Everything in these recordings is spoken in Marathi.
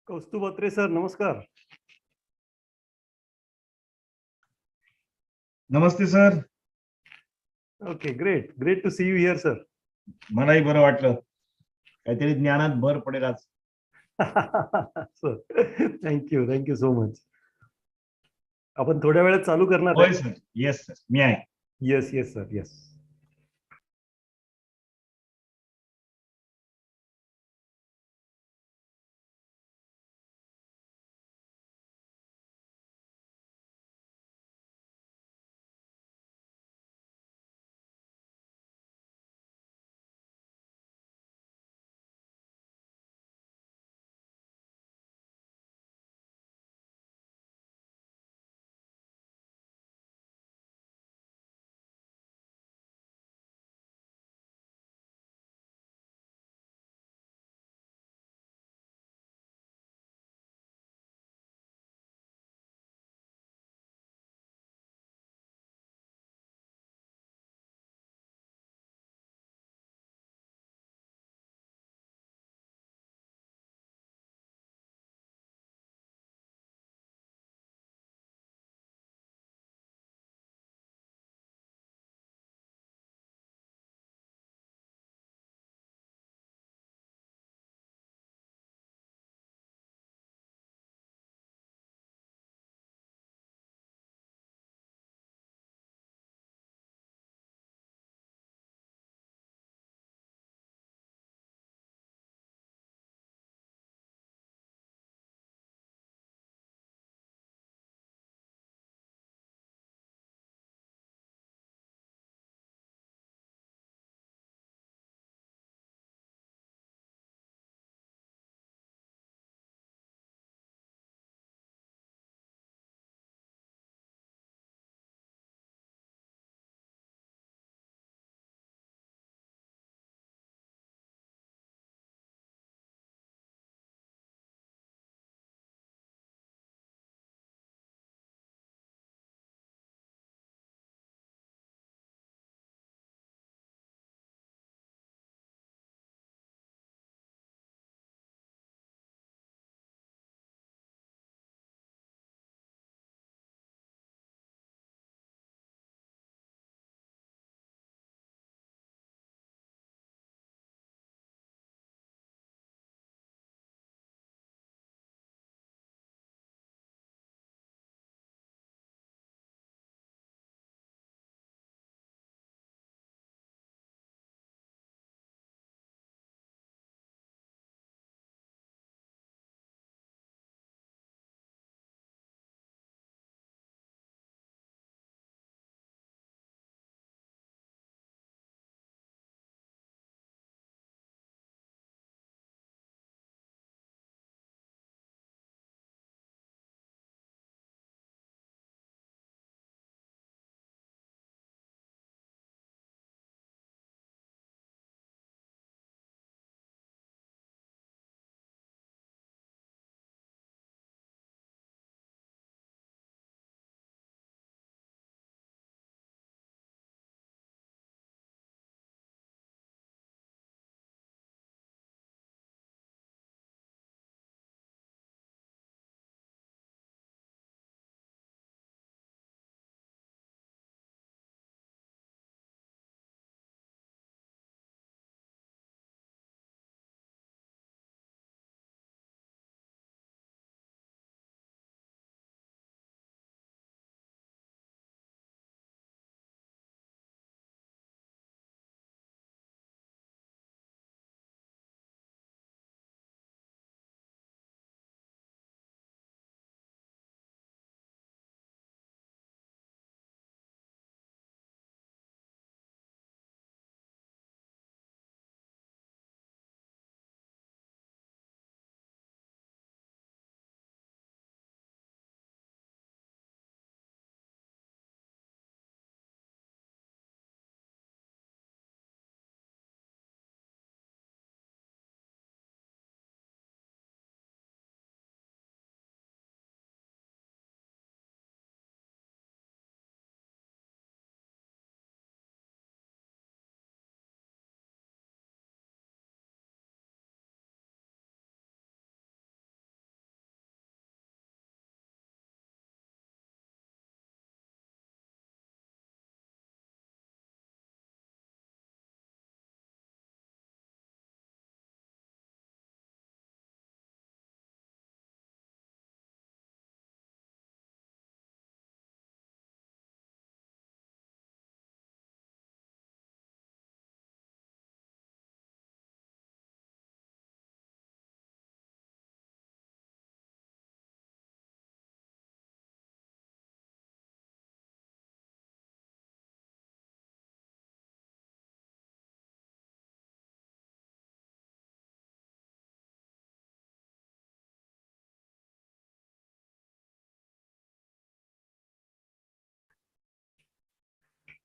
कौस्तुभ अत्रे सर, नमस्कार. नमस्ते sir. Okay, great great to see you here sir. मलाही बरं वाटलं. काहीतरी ज्ञानात भर पडेल आज. Sir thank you so much. आपण थोड्या वेळात चालू करणार होय आहे. सर. येस सर, मी आहे. Yes yes sir, yes.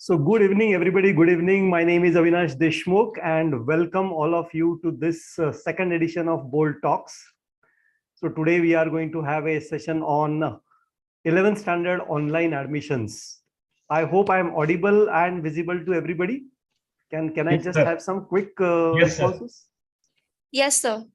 So good evening, everybody. Good evening. My name is Avinash Deshmukh and welcome all of you to this second edition of Bold Talks. So today we are going to have a session on 11th standard online admissions. I hope I am audible and visible to everybody. Can I Yes, just sir. have some quick Yes, sir. responses? Yes, sir.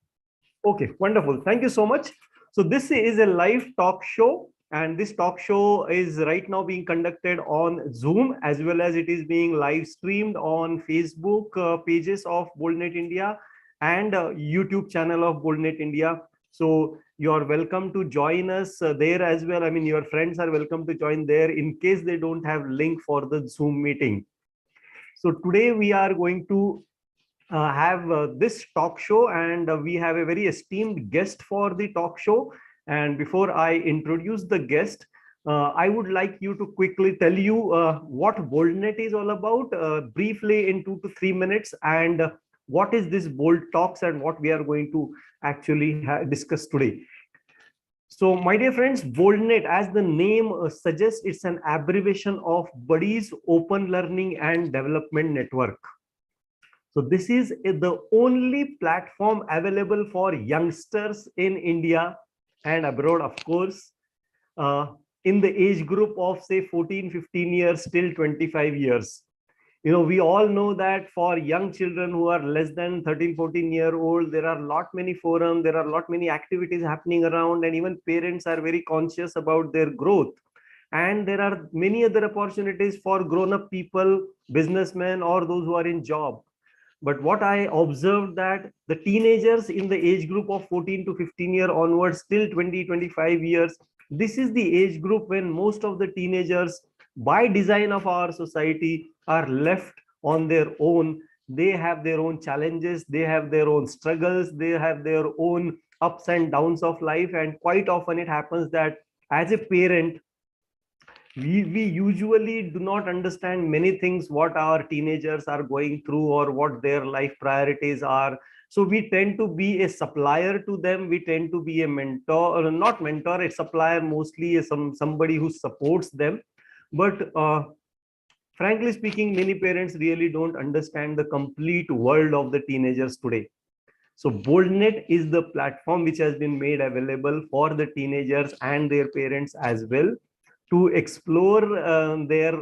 Okay, wonderful. Thank you so much. So this is a live talk show, and this talk show is right now being conducted on Zoom, as well as it is being live streamed on Facebook pages of BoldNet India and YouTube channel of BoldNet India. So you are welcome to join us there as well. I mean, your friends are welcome to join there in case they don't have link for the Zoom meeting. So today we are going to have this talk show, and we have a very esteemed guest for the talk show. And before I introduce the guest, I would like you to quickly tell you what BoldNet is all about, briefly in 2 to 3 minutes, and what is this Bold Talks and what we are going to actually discuss today. So, my dear friends, BoldNet, as the name suggests, it's an abbreviation of Buddies Open Learning and Development Network. So this is the only platform available for youngsters in India and abroad, of course, in the age group of say 14, 15 years till 25 years. You know, we all know that for young children who are less than 13, 14-year-old, there are lot many forums, there are lot many activities happening around, and even parents are very conscious about their growth. And there are many other opportunities for grown-up people, businessmen, or those who are in job. But what I observed that the teenagers in the age group of 14 to 15 year onwards till 20, 25 years, this is the age group when most of the teenagers, by design of our society, are left on their own. They have their own challenges, they have their own struggles, they have their own ups and downs of life. And quite often it happens that as a parent, we usually do not understand many things what our teenagers are going through or what their life priorities are. So we tend to be a supplier to them, we tend to be a mentor, or not mentor, a supplier, mostly somebody who supports them. But frankly speaking, many parents really don't understand the complete world of the teenagers today. So BoldNet is the platform which has been made available for the teenagers and their parents as well, to explore their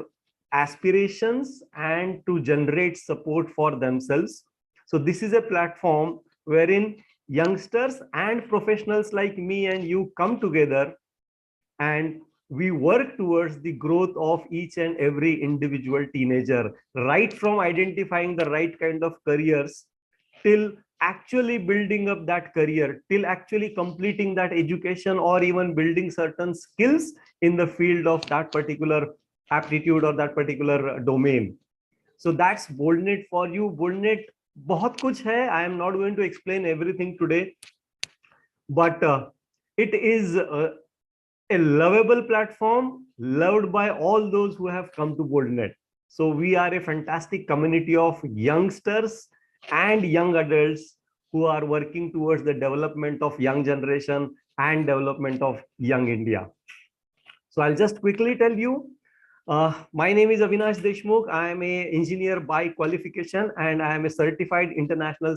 aspirations and to generate support for themselves. So this is a platform wherein youngsters and professionals like me and you come together, and we work towards the growth of each and every individual teenager, right from identifying the right kind of careers till actually building up that career, till actually completing that education, or even building certain skills in the field of that particular aptitude or that particular domain. So that's BoldNet for you. BoldNet बहुत कुछ है. I am not going to explain everything today, but it is a lovable platform, loved by all those who have come to BoldNet. So we are a fantastic community of youngsters and young adults who are working towards the development of young generation and development of young India. So I'll just quickly tell you, my name is Avinash Deshmukh. I am an engineer by qualification, and I am a certified international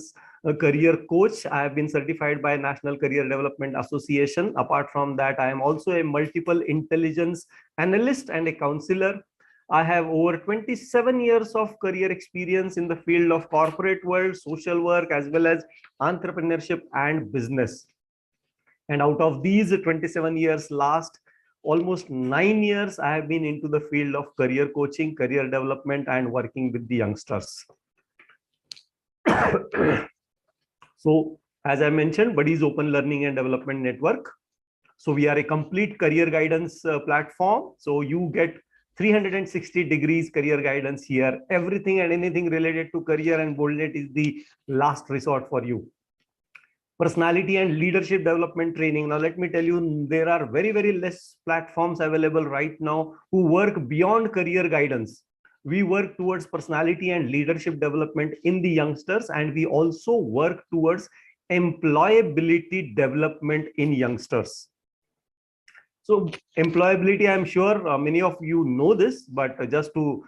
career coach. I have been certified by National Career Development Association. Apart from that, I am also a multiple intelligence analyst and a counselor. I have over 27 years of career experience in the field of corporate world, social work, as well as entrepreneurship and business. And out of these 27 years, last almost 9 years, I have been into the field of career coaching, career development, and working with the youngsters. So, as I mentioned, Buddies Open Learning and Development Network. So we are a complete career guidance platform. So you get 360 degrees career guidance here. Everything and anything related to career, and BoldNet is the last resort for you. Personality and leadership development training. Now, let me tell you, there are very, very less platforms available right now who work beyond career guidance. We work towards personality and leadership development in the youngsters, and we also work towards employability development in youngsters. So employability, I'm sure many of you know this, but just to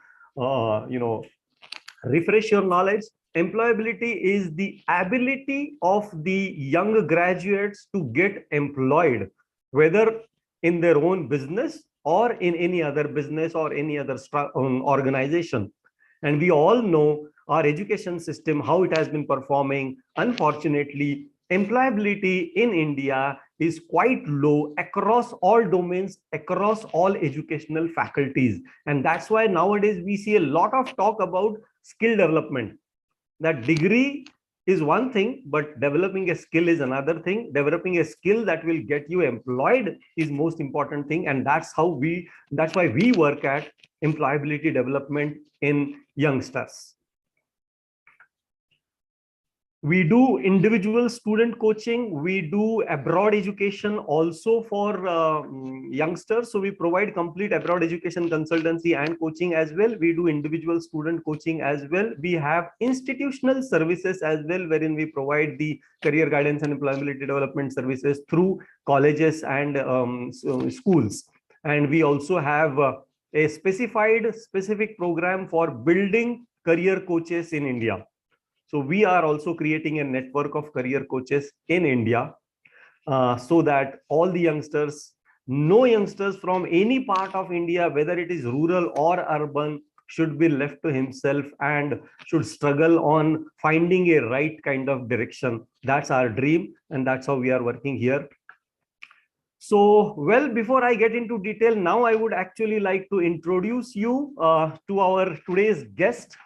refresh your knowledge. Employability is the ability of the young graduates to get employed, whether in their own business or in any other business or any other organization. And we all know our education system, how it has been performing. Unfortunately, employability in India is quite low across all domains, across all educational faculties. And that's why nowadays we see a lot of talk about skill development. That degree is one thing, but developing a skill is another thing. Developing a skill that will get you employed is most important thing. And that's why we work at employability development in youngsters. We do individual student coaching. We do abroad education also for youngsters. So we provide complete abroad education consultancy and coaching as well. We do individual student coaching as well. We have institutional services as well, wherein we provide the career guidance and employability development services through colleges and schools. And we also have a specific program for building career coaches in India. So we are also creating a network of career coaches in India, so that all the youngsters, no youngsters from any part of India, whether it is rural or urban, should be left to himself and should struggle on finding a right kind of direction. That's our dream, and that's how we are working here. So, well, before I get into detail, now I would actually like to introduce you to our today's guest.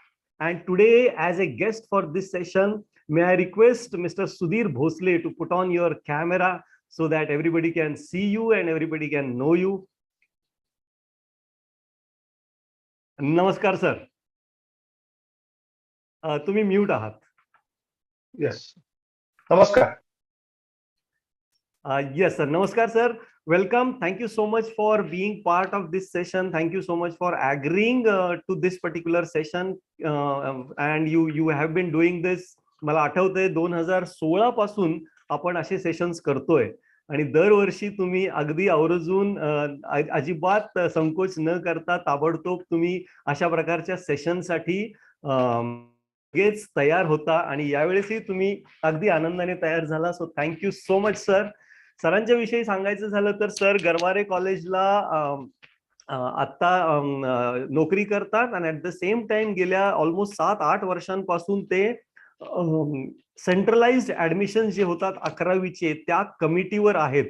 And today, as a guest for this session, may I request Mr. Sudhir Bhosale to put on your camera so that everybody can see you and everybody can know you. Namaskar, sir. तुम्ही म्यूट आहात. Yes. Namaskar. Yes, sir. Namaskar, sir. Welcome. Thank you so much for being part of this session. Thank you so much for agreeing to this particular session. And you have been doing this. मला आठवतंय 2016 पासून आपण असे सेशन्स करतोय आणि दरवर्षी तुम्ही अगदी आवर्जून अजिबात संकोच न करता ताबडतोब तुम्ही अशा प्रकारच्या सेशनसाठी लगेच तयार होता आणि यावेळेसही तुम्ही अगदी आनंदाने तयार झाला. So thank you so much sir. सरांच्या विषयी सांगायचं झालं तर सर गरवारे कॉलेजला आता नोकरी करतात आणि ऍट द सेम टाइम गेल्या ऑलमोस्ट 7-8 वर्षांपासून ते सेंट्रलाइज्ड ऍडमिशन जे होतात 11वीचे त्या कमिटीवर आहेत.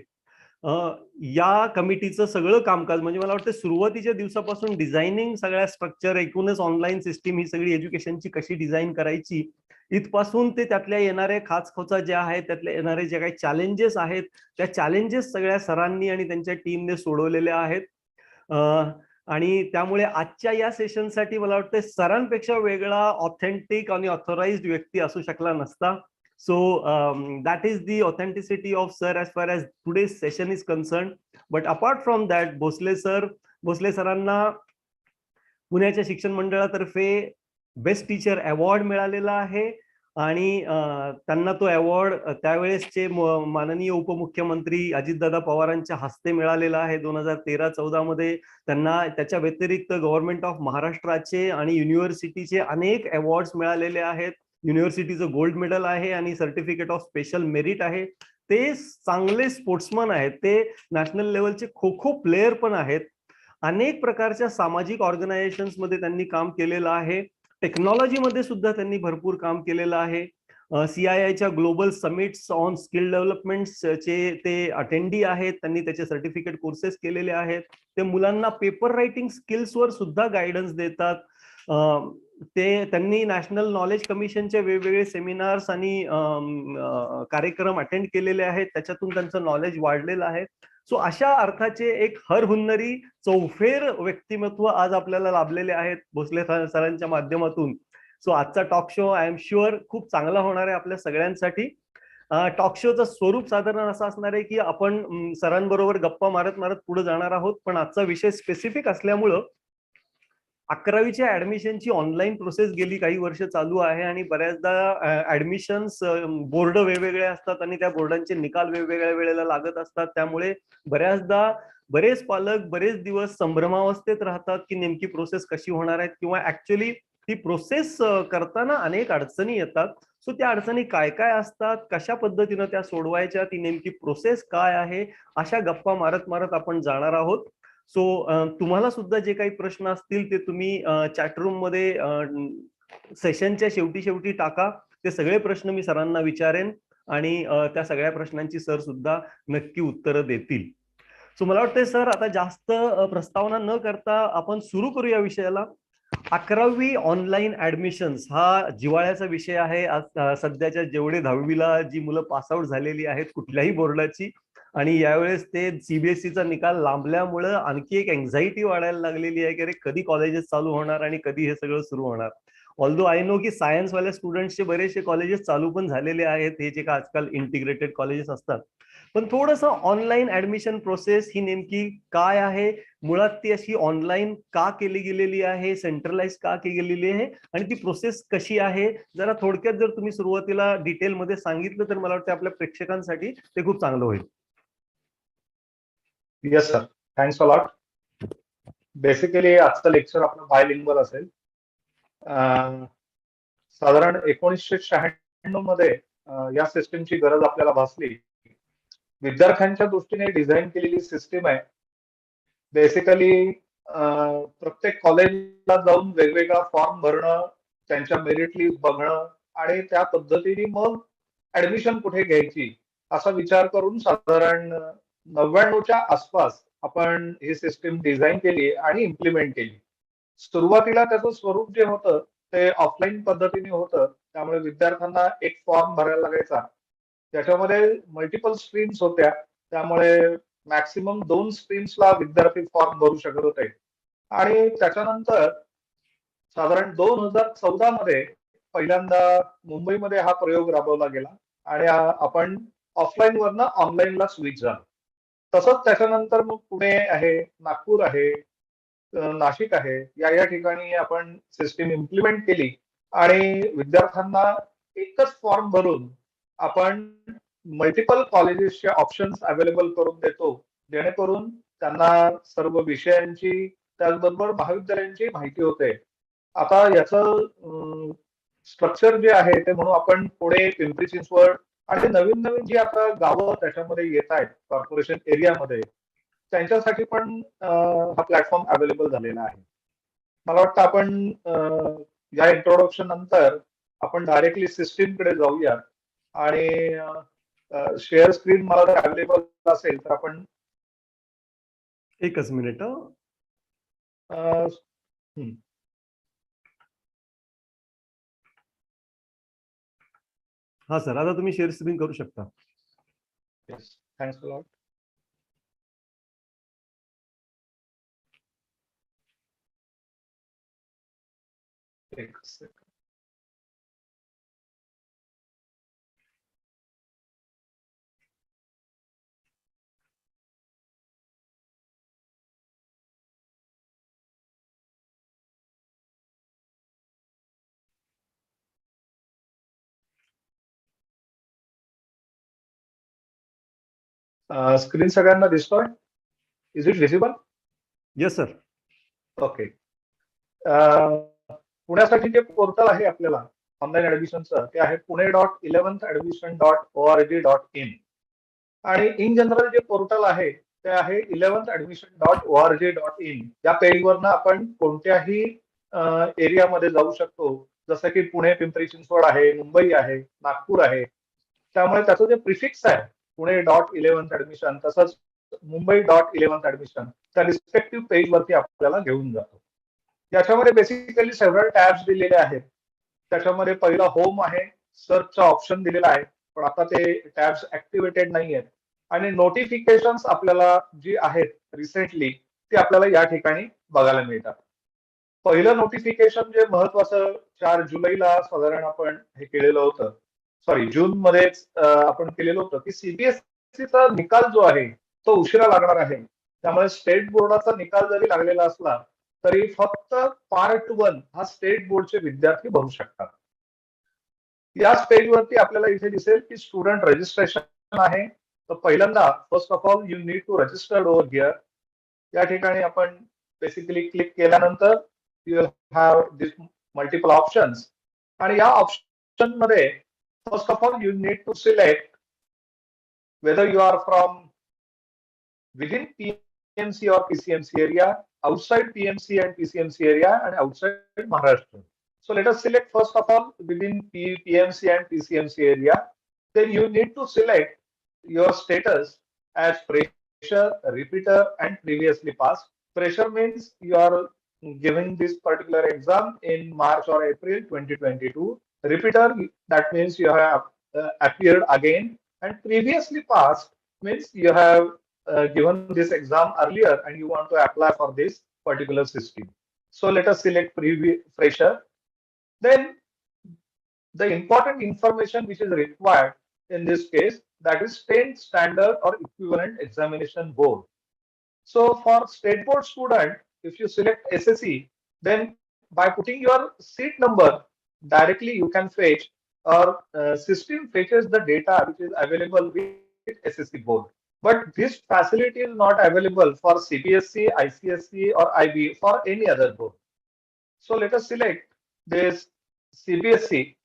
या कमिटीचं सगळं कामकाज म्हणजे मला वाटतं सुरुवातीच्या दिवसापासून डिझायनिंग सगळ्या स्ट्रक्चर, एकूणच ऑनलाईन सिस्टीम ही सगळी एज्युकेशनची कशी डिझाईन करायची इथपासून ते त्यातल्या येणारे खाचखोचा ज्या आहेत, त्यातल्या येणारे जे काही चॅलेंजेस आहेत, त्या चॅलेंजेस सगळ्या सरांनी आणि त्यांच्या टीमने सोडवलेल्या आहेत. आणि त्यामुळे आजच्या या सेशनसाठी मला वाटतं सरांपेक्षा वेगळा ऑथेंटिक आणि ऑथोराइज्ड व्यक्ती असू शकला नसता. So that is the authenticity of sir as far as today's session is concerned. But apart from that, Bhosale सरांना पुण्याच्या शिक्षण मंडळातर्फे बेस्ट टीचर अवॉर्ड मिळालेला आहे आणि त्यांना तो अवॉर्ड त्यावेळेसचे माननीय उपमुख्यमंत्री अजितदादा पवारांच्या हस्ते मिळालेला आहे 2013-14 मध्ये. त्यांना त्याच्या व्यतिरिक्त गव्हर्नमेंट ऑफ महाराष्ट्राचे आणि युनिव्हर्सिटीचे अनेक अवॉर्ड्स मिळालेले आहेत. युनिव्हर्सिटीचं गोल्ड मेडल आहे आणि सर्टिफिकेट ऑफ स्पेशल मेरिट आहे. ते चांगले स्पोर्ट्समन आहेत, ते नॅशनल लेवलचे खो खो प्लेयर पण आहेत. अनेक प्रकारच्या सामाजिक ऑर्गनायझेशन्स मध्ये त्यांनी काम केलेलं आहे. टेक्नॉलॉजीमध्ये सुद्धा त्यांनी भरपूर काम केलेलं आहे. CIIच्या ग्लोबल समिट्स ऑन स्किल डेव्हलपमेंटचे ते अटेंडी आहेत. त्यांनी त्याचे सर्टिफिकेट कोर्सेस केलेले आहेत. ते मुलांना पेपर रायटिंग स्किल्सवर सुद्धा गायडन्स देतात. त्यांनी नॅशनल नॉलेज कमिशनचे वेगवेगळे सेमिनार्स आणि कार्यक्रम अटेंड केलेले आहेत. त्याच्यातून त्यांचं नॉलेज वाढलेलं आहे. सो अशा अर्थाचे एक हरहुन्नरी चौफेर व्यक्तिमत्व आज आपल्याला लाभलेले आहेत भोसले सरांच्या माध्यमातून. सो आजचा talk show I am sure खूप चांगला होणार आहे आपल्या सगळ्यांसाठी. टॉक शोचं स्वरूप साधारण असं असणार आहे की आपण सरांबरोबर गप्पा मारत मारत पुढे जाणार आहोत. पण आजचा विषय स्पेसिफिक असल्यामुळं 11वीच्या ऍडमिशनची ऑनलाईन प्रोसेस गेली काही वर्ष चालू आहे आणि बऱ्याचदा ऍडमिशन्स बोर्ड वेगवेगळे असतात आणि त्या बोर्डांचे निकाल वेगवेगळ्या वेळेला लागत असतात. त्यामुळे बऱ्याचदा बरेच पालक बरेच दिवस संभ्रमावस्थेत राहतात की नेमकी प्रोसेस कशी होणार आहे, किंवा ऍक्च्युली ती प्रोसेस करताना अनेक अडचणी येतात. सो त्या अडचणी काय काय असतात, कशा पद्धतीनं त्या सोडवायच्या, ती नेमकी प्रोसेस काय आहे, अशा गप्पा मारत मारत आपण जाणार आहोत. सो तुम्हाला सुद्धा जे काही प्रश्न असतील ते तुम्ही चॅटरूम मध्ये सेशनच्या शेवटी शेवटी टाका. ते सगळे प्रश्न मी सरांना विचारेन आणि त्या सगळ्या प्रश्नांची सर सुद्धा नक्की उत्तरं देतील. सो मला वाटतंय सर, आता जास्त प्रस्तावना न करता आपण सुरू करूया विषयाला. 11वी ऑनलाईन ऍडमिशन्स हा जिव्हाळ्याचा विषय आहे. सध्याच्या जेवढे 10वीला जी मुलं पासआउट झालेली आहेत कुठल्याही बोर्डाची, आणि यावेळेस ते सीबीएसईचा निकाल लांबल्यामुळे आणखी एक एन्झायटी वाढायला लागलेली आहे की अरे कधी कॉलेजेस चालू होणार आणि कधी हे सगळं सुरू होणार. ऑल्दो आय नो की सायन्सवाल्या स्टुडंट्सचे बरेचसे कॉलेजेस चालू पण झालेले आहेत, हे जे का आजकाल इंटिग्रेटेड कॉलेजेस असतात. पण थोडंसं ऑनलाईन ऍडमिशन प्रोसेस ही नेमकी काय आहे, मुळात ती अशी ऑनलाईन का केली गेलेली आहे, सेंट्रलाइज का केली गेलेली आहे, आणि ती प्रोसेस कशी आहे, जरा थोडक्यात जर तुम्ही सुरुवातीला डिटेलमध्ये सांगितलं तर मला वाटतं आपल्या प्रेक्षकांसाठी ते खूप चांगलं होईल. Yes sir, thanks a lot. Basically आजचं लेक्चर आपलं बायलिंग्वल असेल. साधारण 1996 मध्ये या सिस्टीमची गरज आपल्याला भासली. विद्यार्थ्यांच्या दृष्टीने डिझाईन केलेली सिस्टीम आहे. बेसिकली प्रत्येक कॉलेजला जाऊन वेगवेगळा फॉर्म भरणं, त्यांच्या मेरिट लिस्ट बघणं आणि त्या पद्धतीने मग ऍडमिशन कुठे घ्यायची असा विचार करून साधारण 99च्या आसपास आपण ही सिस्टीम डिझाईन केली आणि इम्प्लिमेंट केली. सुरुवातीला त्याचं स्वरूप जे होतं ते ऑफलाईन पद्धतीने होतं, त्यामुळे विद्यार्थ्यांना एक फॉर्म भरायला लागायचा. त्याच्यामध्ये मल्टिपल स्ट्रीम्स होत्या, त्यामुळे मॅक्सिमम 2 स्ट्रीम्सला विद्यार्थी फॉर्म भरू शकत होते. आणि त्याच्यानंतर साधारण 2014 मध्ये पहिल्यांदा मुंबईमध्ये हा प्रयोग राबवला गेला आणि आपण ऑफलाईन वरनं ऑनलाईनला स्विच झालो. तसंच त्याच्यानंतर मग पुणे आहे, नागपूर आहे, नाशिक आहे, या ठिकाणी आपण सिस्टीम इम्प्लिमेंट केली आणि विद्यार्थ्यांना एकच फॉर्म भरून आपण मल्टिपल कॉलेजेसचे ऑप्शन्स अवेलेबल करून देतो, जेणेकरून त्यांना सर्व विषयांची त्याचबरोबर महाविद्यालयांची माहिती होते. आता याचं स्ट्रक्चर जे आहे ते म्हणून आपण पुणे, पिंपरी चिंचवड आणि नवीन नवीन जी आता गावं त्याच्यामध्ये येत आहेत कॉर्पोरेशन एरियामध्ये, त्यांच्यासाठी पण हा प्लॅटफॉर्म अवेलेबल झालेला आहे. मला वाटतं आपण या इंट्रोडक्शन नंतर आपण डायरेक्टली सिस्टीमकडे जाऊया आणि शेअर स्क्रीन मला जर अवेलेबल असेल तर आपण एकच मिनिट. हा सर, आता तुम्ही शेअर स्क्रीन करू शकता. Thanks a lot. एक सेकंड. स्क्रीन सगळ्यांना दिसतोय? Is it visible? Yes sir. Okay. पुण्यासाठी जे पोर्टल आहे आपल्याला ऑनलाईन ऍडमिशनचं ते आहे pune.11thadmission.org.in आणि इन जनरल जे पोर्टल आहे ते आहे 11thadmission.org.in. या पेजवरनं आपण कोणत्याही एरियामध्ये जाऊ शकतो, जसं की पुणे, पिंपरी चिंचवड आहे, मुंबई आहे, नागपूर आहे. त्यामुळे त्याचं जे प्रिफिक्स आहे पुणे.11thadmission तसंच मुंबई.11thadmission त्या रिस्पेक्टिव्ह पेजवरती आपल्याला घेऊन जातो. याच्यामध्ये बेसिकली सेव्हरल टॅब्स दिलेले आहेत. त्याच्यामध्ये पहिला होम आहे, सर्चचा ऑप्शन दिलेला आहे, पण आता ते टॅब्स ऍक्टिव्हेटेड नाही आहेत. आणि नोटिफिकेशन आपल्याला जी आहेत रिसेंटली ती आपल्याला या ठिकाणी बघायला मिळतात. पहिलं नोटिफिकेशन जे महत्वाचं 4 जुलैला साधारण आपण हे केलेलं होतं, सॉरी जून मध्येच आपण केलेलं होतं की सीबीएसईचा निकाल जो आहे तो उशिरा लागणार आहे. त्यामुळे स्टेट बोर्डाचा निकाल जरी लागलेला असला तरी फक्त पार्ट 1 हा स्टेट बोर्डचे विद्यार्थी भरू शकतात. या पेजवरती आपल्याला इथे दिसेल की स्टुडंट रजिस्ट्रेशन आहे. तर पहिल्यांदा first of all you need to registered over here. या ठिकाणी आपण बेसिकली क्लिक केल्यानंतर you will have this multiple options. आणि या ऑप्शन मध्ये first of all you need to select whether you are from within PMC or PCMC area, outside PMC and PCMC area, and outside Maharashtra. So let us select first of all within PMC and PCMC area. Then you need to select your status as fresher, repeater, and previously passed. Fresher means you are giving this particular exam in March or April 2022. Repeater, that means you have appeared again. And previously passed means you have given this exam earlier and you want to apply for this particular system. So let us select fresher. Then the important information which is required in this case, that is state standard or equivalent examination board. So for state board student, if you select SSE, then by putting your seat number directly you can fetch, or system fetches the data which is available with SSE board. But this facility is not available for CBSE, ICSE or IB for any other board. So let us select this CBSE,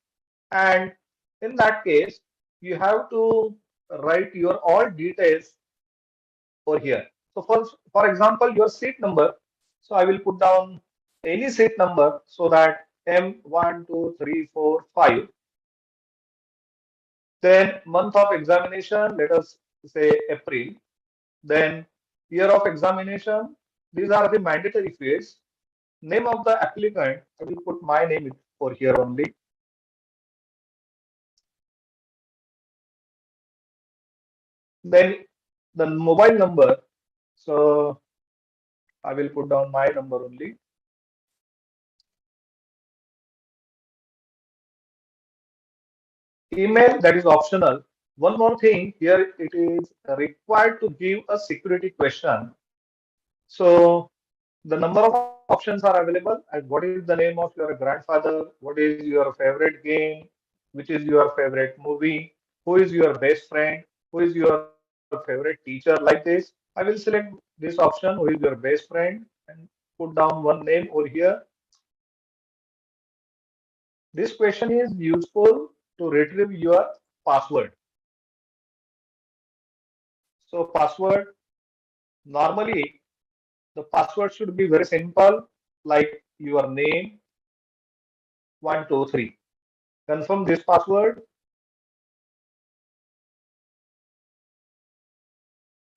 and in that case you have to write your all details over here. So for example, your seat number. So I will put down any seat number so that M1234 5. Then month of examination, let us say April. Then year of examination. These are the mandatory fields. Name of the applicant, I will put my name for here only. Then the mobile number. So I will put down my number only. Email, that is optional. One more thing here, it is required to give a security question. So the number of options are available. And what is the name of your grandfather? What is your favorite game? Which is your favorite movie? Who is your best friend? Who is your favorite teacher? Like this, I will select this option, who is your best friend, and put down one name over here. This question is useful to retrieve your password. So password, normally the password should be very simple, like your name, 123. Confirm this password.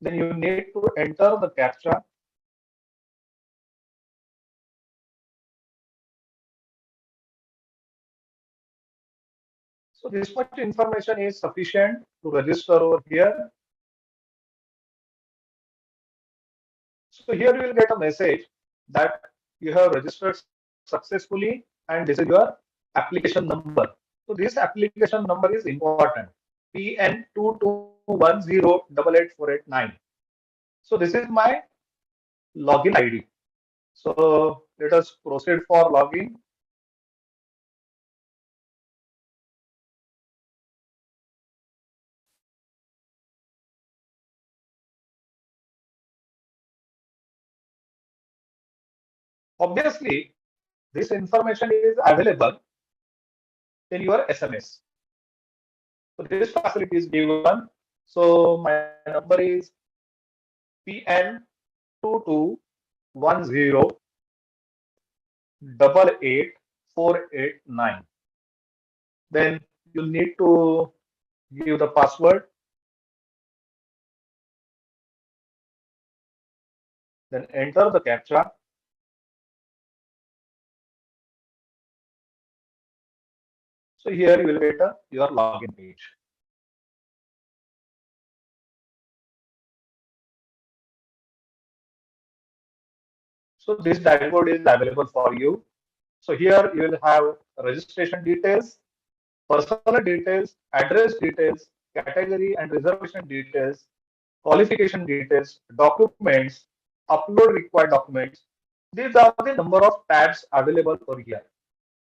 Then you need to enter the captcha. So this much information is sufficient to register over here. So here you will get a message that you have registered successfully and this is your application number. So this application number is important. PN2210884889. So this is my login ID. So let us proceed for login. Obviously, this information is available in your SMS. So this facility is given. So my number is PN2210888489. Then you need to give the password. Then enter the captcha. So here you will get your login page. So this dashboard is available for you. So here you will have registration details, personal details, address details, category and reservation details, qualification details, documents, upload required documents. These are the number of tabs available over here.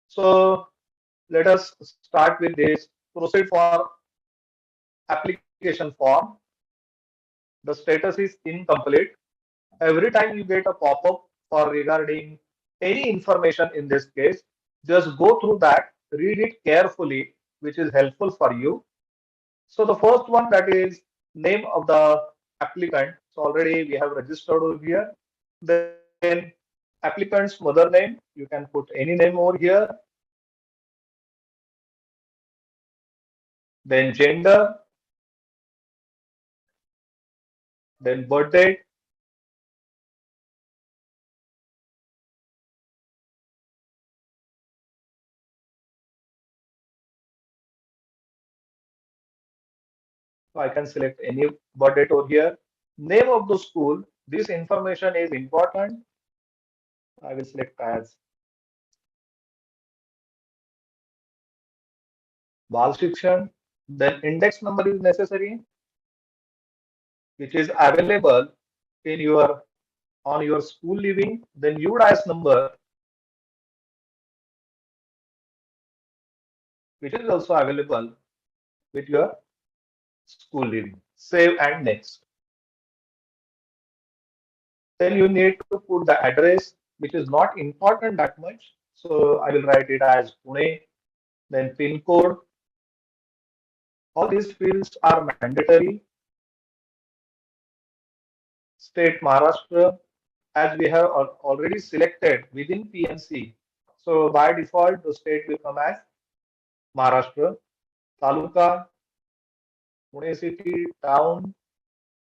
So let us start with this. Proceed for application form. The status is incomplete. every time you get a pop-up or regarding any information in this case, just go through that, read it carefully, which is helpful for you. So the first one, that is name of the applicant. So already we have registered over here. Then applicant's mother name, you can put any name over here. Then gender, then birth date. So I can select any birth date over here. Name of the school. This information is important. I will select as Bal Shikshan. Then index number is necessary, which is available in your on your school leaving. Then UDIS number, which is also available with your school leaving. Save and next. Then you need to put the address, which is not important that much. So I will write it as Pune. Then pin code. All these fields are mandatory. State Maharashtra, as we have already selected within PNC. So by default, the state will come as Maharashtra. Taluka, Pune city, town,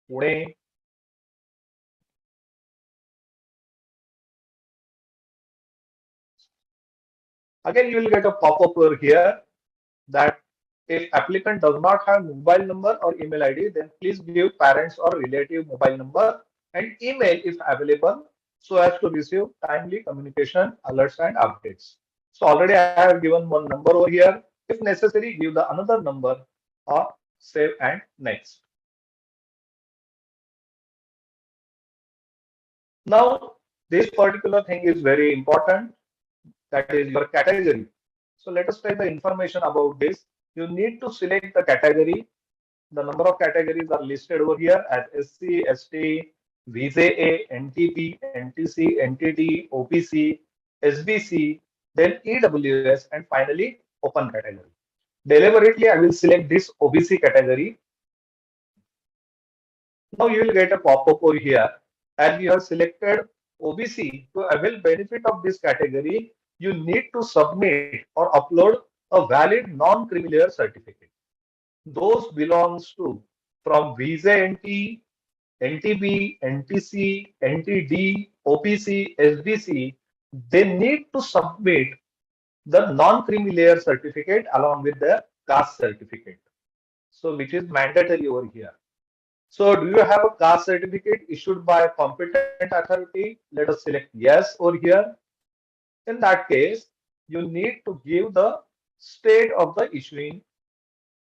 Pune. Again, you will get a pop-up over here that if applicant does not have mobile number or email ID, then please give parents or relative mobile number and email if available so as to receive timely communication, alerts and updates. So already I have given one number over here. If necessary, give the another number or save and next. Now, this particular thing is very important. That is your category. So let us take the information about this. You need to select the category. The number of categories are listed over here as SC, ST, VZA, NTP, NTC, NTD, OPC, SBC, then EWS, and finally open category. Deliberately, I will select this OBC category. Now you will get a pop-up over here. As you have selected OBC, to avail benefit of this category, you need to submit or upload a valid non-creamier certificate. Those belongs to from Visa NT, NTB, NTC, NTD, OPC, SBC. They need to submit the non-creamy layer certificate along with the caste certificate. So which is mandatory over here. So do you have a caste certificate issued by a competent authority? Let us select yes over here. In that case, you need to give the state of the issuing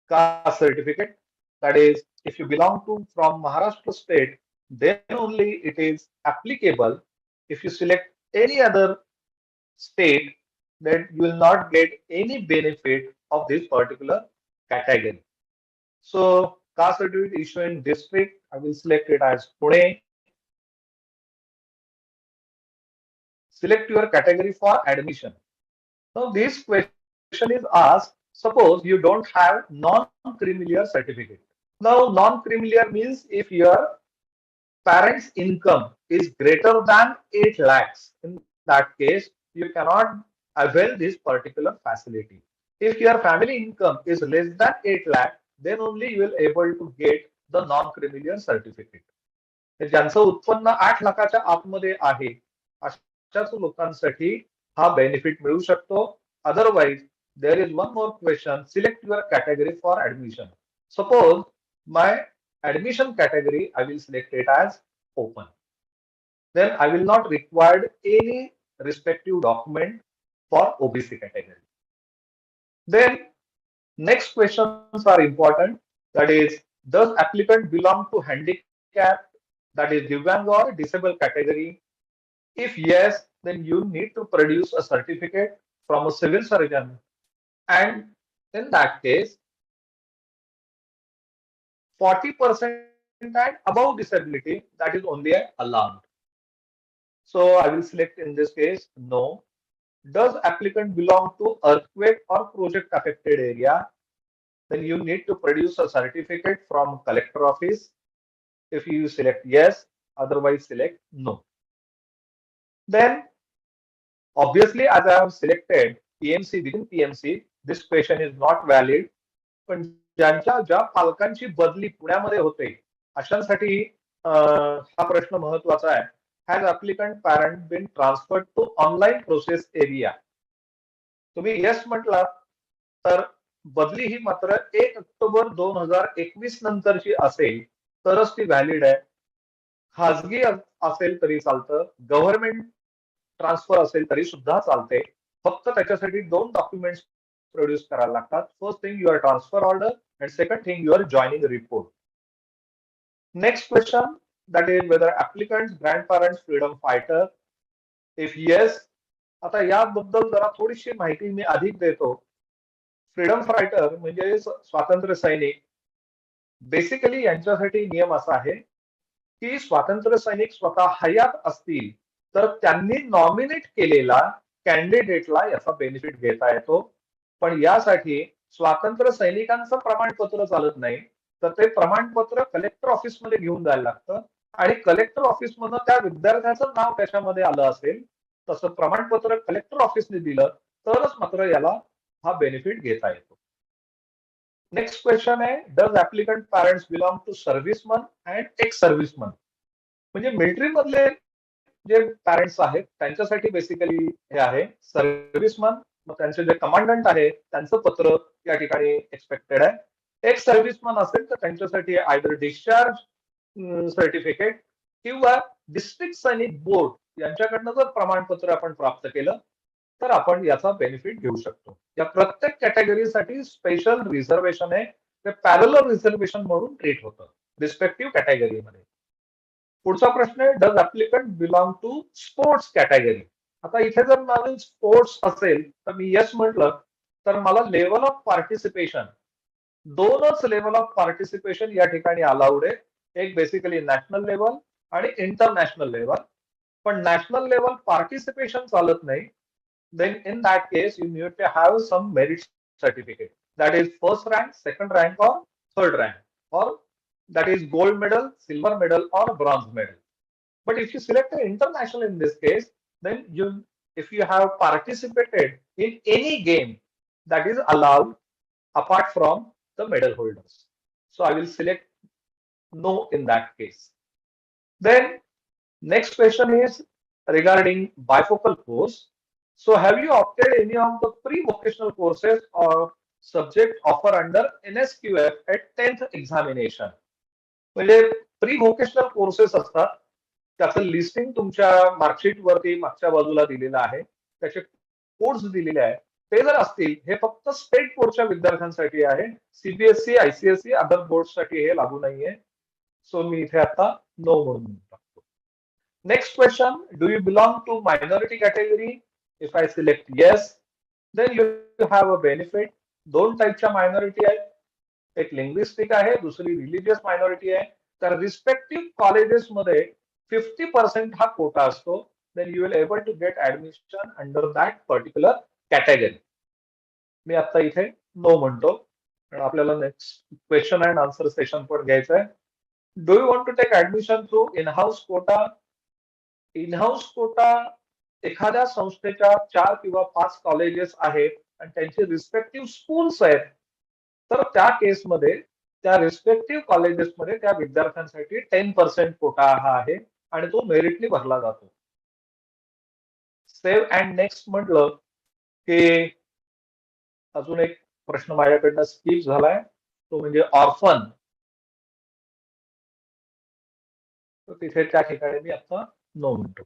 caste certificate. That is, if you belong to from Maharashtra state, then only it is applicable. If you select any other state, then you will not get any benefit of this particular category. So caste certificate issuing district, I will select it as Pune. Select your category for admission. Now this question is asked, suppose you don't have non-creamier certificate. Now non-creamier means if your parent's income is greater than 8 lakhs, in that case, you cannot avail this particular facility. If your family income is less than 8 lakh, then only you will able to get the non-creamier certificate. ज्यांचं उत्पन्न 8 लाखाच्या आतमध्ये आहे अशाच लोकांसाठी हा बेनिफिट मिळू शकतो. Otherwise there is one more question. Select your category for admission. Suppose my admission category, I will select it as open. Then I will not require any respective document for OBC category. Then next questions are important. That is, does applicant belong to handicap, that is Divyang or disabled category? If yes, then you need to produce a certificate from a civil surgeon. And in that case, 40% and above disability, that is only allowed. So I will select in this case no. Does applicant belong to earthquake or project affected area? Then you need to produce a certificate from collector office. If you select yes, otherwise select no. Then obviously, as I have selected PMC within PMC, this question is not valid. पण ज्या पालकांची बदली पुण्यामध्ये होते अशांसाठी हा प्रश्न महत्वाचा आहे. Has applicant parent been transferred to online process area? तुम्ही येस म्हटला तर बदली ही मात्र 1 ऑक्टोबर 2021 नंतरची असेल तरच ती व्हॅलिड आहे. खाजगी असेल तरी चालतं, गव्हर्नमेंट ट्रान्सफर असेल तरी सुद्धा चालते. फक्त त्याच्यासाठी 2 डॉक्युमेंट्स प्रोड्यूस करायला लागतात. First thing your transfer order and second thing your joining report. Next question that is whether applicants grandparents freedom fighter. If yes, आता याबद्दल जरा थोडीशी माहिती मी अधिक देतो. फ्रीडम फायटर म्हणजे स्वातंत्र्य सैनिक. बेसिकली यांच्यासाठी नियम असा आहे की स्वातंत्र्य सैनिक स्वतः हयात असतील तर त्यांनी नॉमिनेट केलेला कॅन्डिडेटला याचा बेनिफिट घेता येतो. पण यासाठी स्वातंत्र्य सैनिकांचं प्रमाणपत्र चालत नाही, तर ते प्रमाणपत्र कलेक्टर ऑफिसमध्ये घेऊन जायला लागतं आणि कलेक्टर ऑफिसमधून त्या विद्यार्थ्याचं नाव त्याच्यामध्ये आलं असेल तसं प्रमाणपत्र कलेक्टर ऑफिसने दिलं तरच मात्र याला हा बेनिफिट घेता येतो. नेक्स्ट क्वेश्चन आहे does applicant parents belong to serviceman and ex serviceman? म्हणजे मिलिटरी मधले जे पॅरेंट्स आहेत त्यांच्यासाठी बेसिकली हे आहे सर्व्हिसमन. मग त्यांचे जे कमांडंट आहेत त्यांचं पत्र या ठिकाणी एक्सपेक्टेड आहे. एक्स सर्व्हिसमन असेल तर त्यांच्यासाठी आयदर डिस्चार्ज सर्टिफिकेट किंवा डिस्ट्रिक्ट सैनिक बोर्ड यांच्याकडनं जर प्रमाणपत्र आपण प्राप्त केलं तर आपण याचा बेनिफिट घेऊ शकतो. या प्रत्येक कॅटेगरीसाठी स्पेशल रिझर्वेशन आहे, ते पॅरलल रिझर्वेशन म्हणून ट्रीट होतं रिस्पेक्टिव्ह कॅटेगरीमध्ये. पुढचा प्रश्न आहे does applicant belong to sports category? आता इथे जर माझं स्पोर्ट्स असेल तर मी यस म्हटलं तर मला लेवल ऑफ पार्टिसिपेशन, 2च लेवल ऑफ पार्टिसिपेशन या ठिकाणी अलाउड आहे. एक बेसिकली नॅशनल लेवल आणि इंटरनॅशनल लेवल. पण नॅशनल लेवल पार्टिसिपेशन चालत नाही. then in that case you need to have some merit certificate, that is first rank, second rank or third rank, or that is gold medal, silver medal or bronze medal. But if you select an international in this case, then if you have participated in any game, that is allowed apart from the medal holders. So I will select no in that case. Then next question is regarding bifocal course. So have you opted any of the pre-vocational courses or subject offer under NSQF at 10th examination? म्हणजे प्री व्होकेशनल कोर्सेस असतात, त्याचं लिस्टिंग तुमच्या मार्कशीट वरती मागच्या बाजूला दिलेलं आहे, त्याचे कोर्स दिलेले आहे. ते जर असतील हे फक्त स्टेट बोर्डच्या विद्यार्थ्यांसाठी आहे. सीबीएसई आयसीएसई अदर बोर्डसाठी हे लागू नाहीये. सो मी इथे आता नो म्हणून टाकतो. Next question do you belong to minority category? If I select yes, then you have a benefit. 2 टाईपच्या मायनॉरिटी आहेत, एक लिंग्विस्टिक आहे, दुसरी रिलिजियस मायनॉरिटी आहे. तर रिस्पेक्टिव्ह कॉलेजेस मध्ये 50% हा कोटा असतो. then you will able to get admission under that particular category. मी आता इथे नो म्हणतो आणि आपल्याला next question and answer session पण घ्यायचं आहे. Do you want to take admission through in house quota? In house quota एखाद्या संस्थेच्या 4 किंवा 5 कॉलेजेस आहेत आणि त्यांचे रिस्पेक्टिव्ह स्कूल्स आहेत तर त्या केसमध्ये त्या रिस्पेक्टिव्ह कॉलेजेसमध्ये त्या विद्यार्थ्यांसाठी 10% कोटा हा आहे आणि तो मेरिटली भरला जातो. सेव्ह अँड नेक्स्ट म्हटलं की अजून एक प्रश्न माझ्याकडनं स्किप झालाय, तो म्हणजे ऑर्फन. तर तिथे त्या ठिकाणी मी आता नो म्हणतो.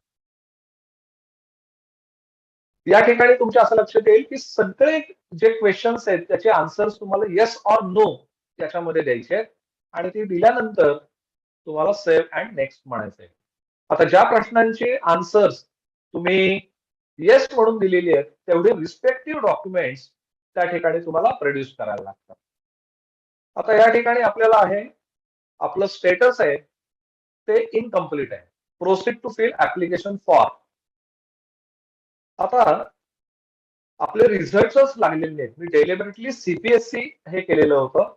या ठिकाणी तुमच्या असं लक्षात येईल की सगळे जे क्वेश्चन्स आहेत त्याचे आन्सर्स तुम्हाला येस ऑर नो याच्यामध्ये द्यायचे आहेत आणि ते दिल्यानंतर तुम्हाला सेव्ह अँड नेक्स्ट म्हणायचंय. आता ज्या प्रश्नांचे आन्सर्स तुम्ही येस म्हणून दिलेली आहेत तेवढे रिस्पेक्टिव्ह डॉक्युमेंट्स त्या ठिकाणी तुम्हाला प्रोड्यूस करायला लागतात. आता या ठिकाणी आपल्याला आहे आपलं स्टेटस आहे ते इनकम्प्लीट आहे. Proceed to fill application form. आता आपले रिझल्टच लागलेले नाहीत. मी डेलिबरेटली सीपीएससी हे केलेलं होतं,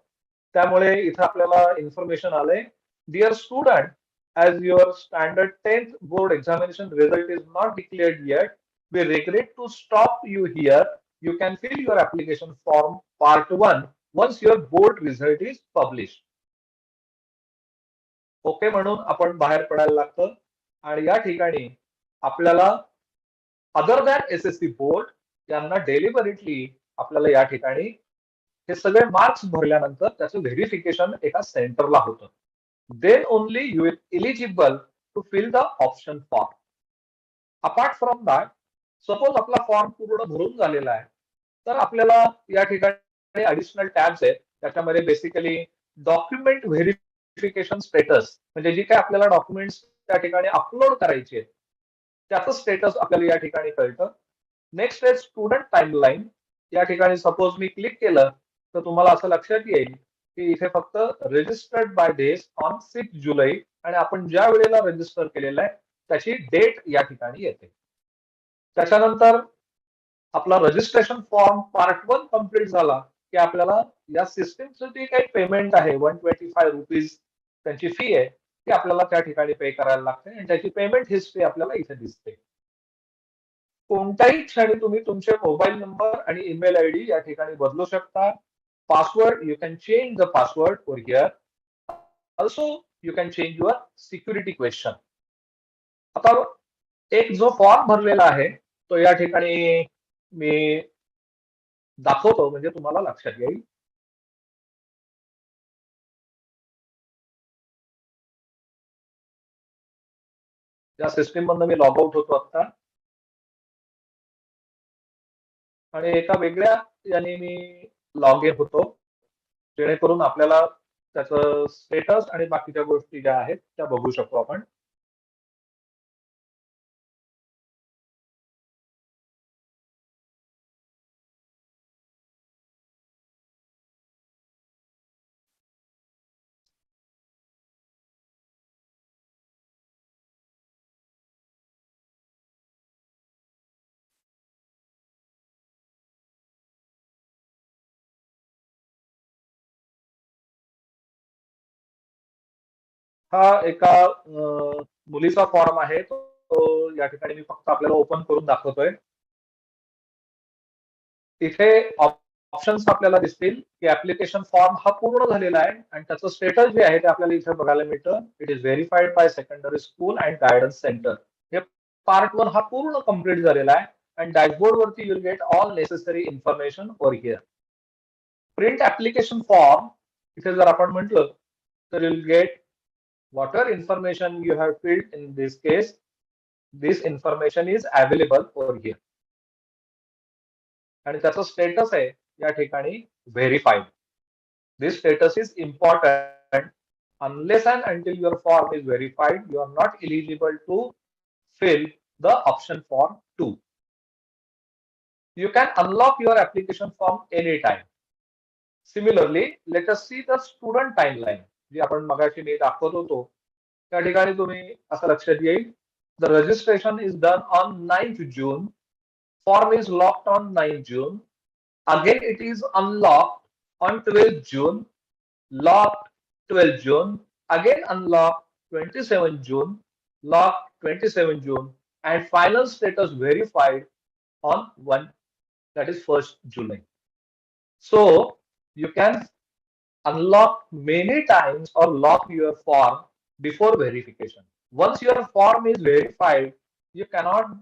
त्यामुळे इथे आपल्याला इन्फॉर्मेशन आलंय. Dear student, as your standard 10th board examination result is not declared yet, we regret to stop you here. You can fill your application form part 1 once your board result is published. Okay म्हणून आपण बाहेर पडायला लागतं. आणि या ठिकाणी आपल्याला अदर दॅन एसएससी बोर्ड यांना डेलिबरेटली आपल्याला या ठिकाणी हे सगळे मार्क्स भरल्यानंतर त्याचं व्हेरिफिकेशन एका सेंटरला होतं. Then only you will eligible to fill the option form. Apart from that, suppose आपला फॉर्म पूर्ण भरून झालेला आहे, तर आपल्याला या ठिकाणी ऍडिशनल टॅब्स आहेत. त्याच्यामध्ये बेसिकली डॉक्युमेंट व्हेरिफिकेशन स्टेटस, म्हणजे जी काय आपल्याला डॉक्युमेंट्स त्या ठिकाणी अपलोड करायचे आहेत त्याचं स्टेटस आपल्याला या ठिकाणी कळतं. नेक्स्ट आहे स्टुडंट टाइमलाईन. या ठिकाणी सपोज मी क्लिक केलं तर तुम्हाला असं लक्षात येईल की इथे फक्त रजिस्टर्ड बाय डेज ऑन 6 जुलै आणि आपण ज्या वेळेला रजिस्टर केलेलं आहे त्याची डेट या ठिकाणी येते. त्याच्यानंतर आपला रजिस्ट्रेशन फॉर्म पार्ट 1 कम्प्लीट झाला की आपल्याला या सिस्टीमचं जे काही पेमेंट आहे 125 रुपीज त्यांची फी आहे ती आपल्याला त्या ठिकाणी पे करायला लागते आणि त्याची पेमेंट हिस्ट्री आपल्याला इथे दिसते. कोणत्याही क्षणी तुम्ही तुमचे मोबाईल नंबर आणि ईमेल आयडी या ठिकाणी बदलू शकता. Password, you can change the password over here. Also, you can change your security question. आता एक जो फॉर्म भरलेला आहे तो या ठिकाणी मी दाखवतो म्हणजे तुम्हाला लक्षात येईल. या सिस्टीम मधून मी लॉग आउट होतो आता आणि एका वेगळ्या याने मी लॉग इन होतो जेणेकरून आपल्याला त्याचं स्टेटस आणि बाकीच्या गोष्टी ज्या आहेत त्या बघू शकतो आपण. हा एका मुलीचा फॉर्म आहे तो या ठिकाणी मी फक्त आपल्याला ओपन करून दाखवतोय. इथे ऑप्शन्स आपल्याला दिसतील की ऍप्लिकेशन फॉर्म हा पूर्ण झालेला आहे आणि त्याचं स्टेटस जे आहे ते आपल्याला इथे बघायला मिळतं. It is verified by secondary school and guidance centre. हे पार्ट 1 हा पूर्ण कम्प्लीट झालेला आहे आणि डॅशबोर्ड वरती you'll get all necessary information over here. Print application form इथे जर आपण म्हटलं तर you'll get whatever information you have filled in this case, this information is available over here. आणि त्याचं स्टेटस आहे या ठिकाणी verified. This status is important. unless and until your form is verified, you are not eligible to fill the option form 2. You can unlock your application form anytime. Similarly, let us see the student timeline. जी आपण मगाशी मी दाखवत होतो त्या ठिकाणी तुम्ही असं लक्षात येईल. The registration is done on 9th June. Form is locked on 9th June. Again, it is unlocked on 12th June. Locked 12th June. Again unlocked 27th June. Locked 27th June. And final status verified on 1, that is 1st July. So you can unlock many times or lock your form before verification. Once your form is verified, you cannot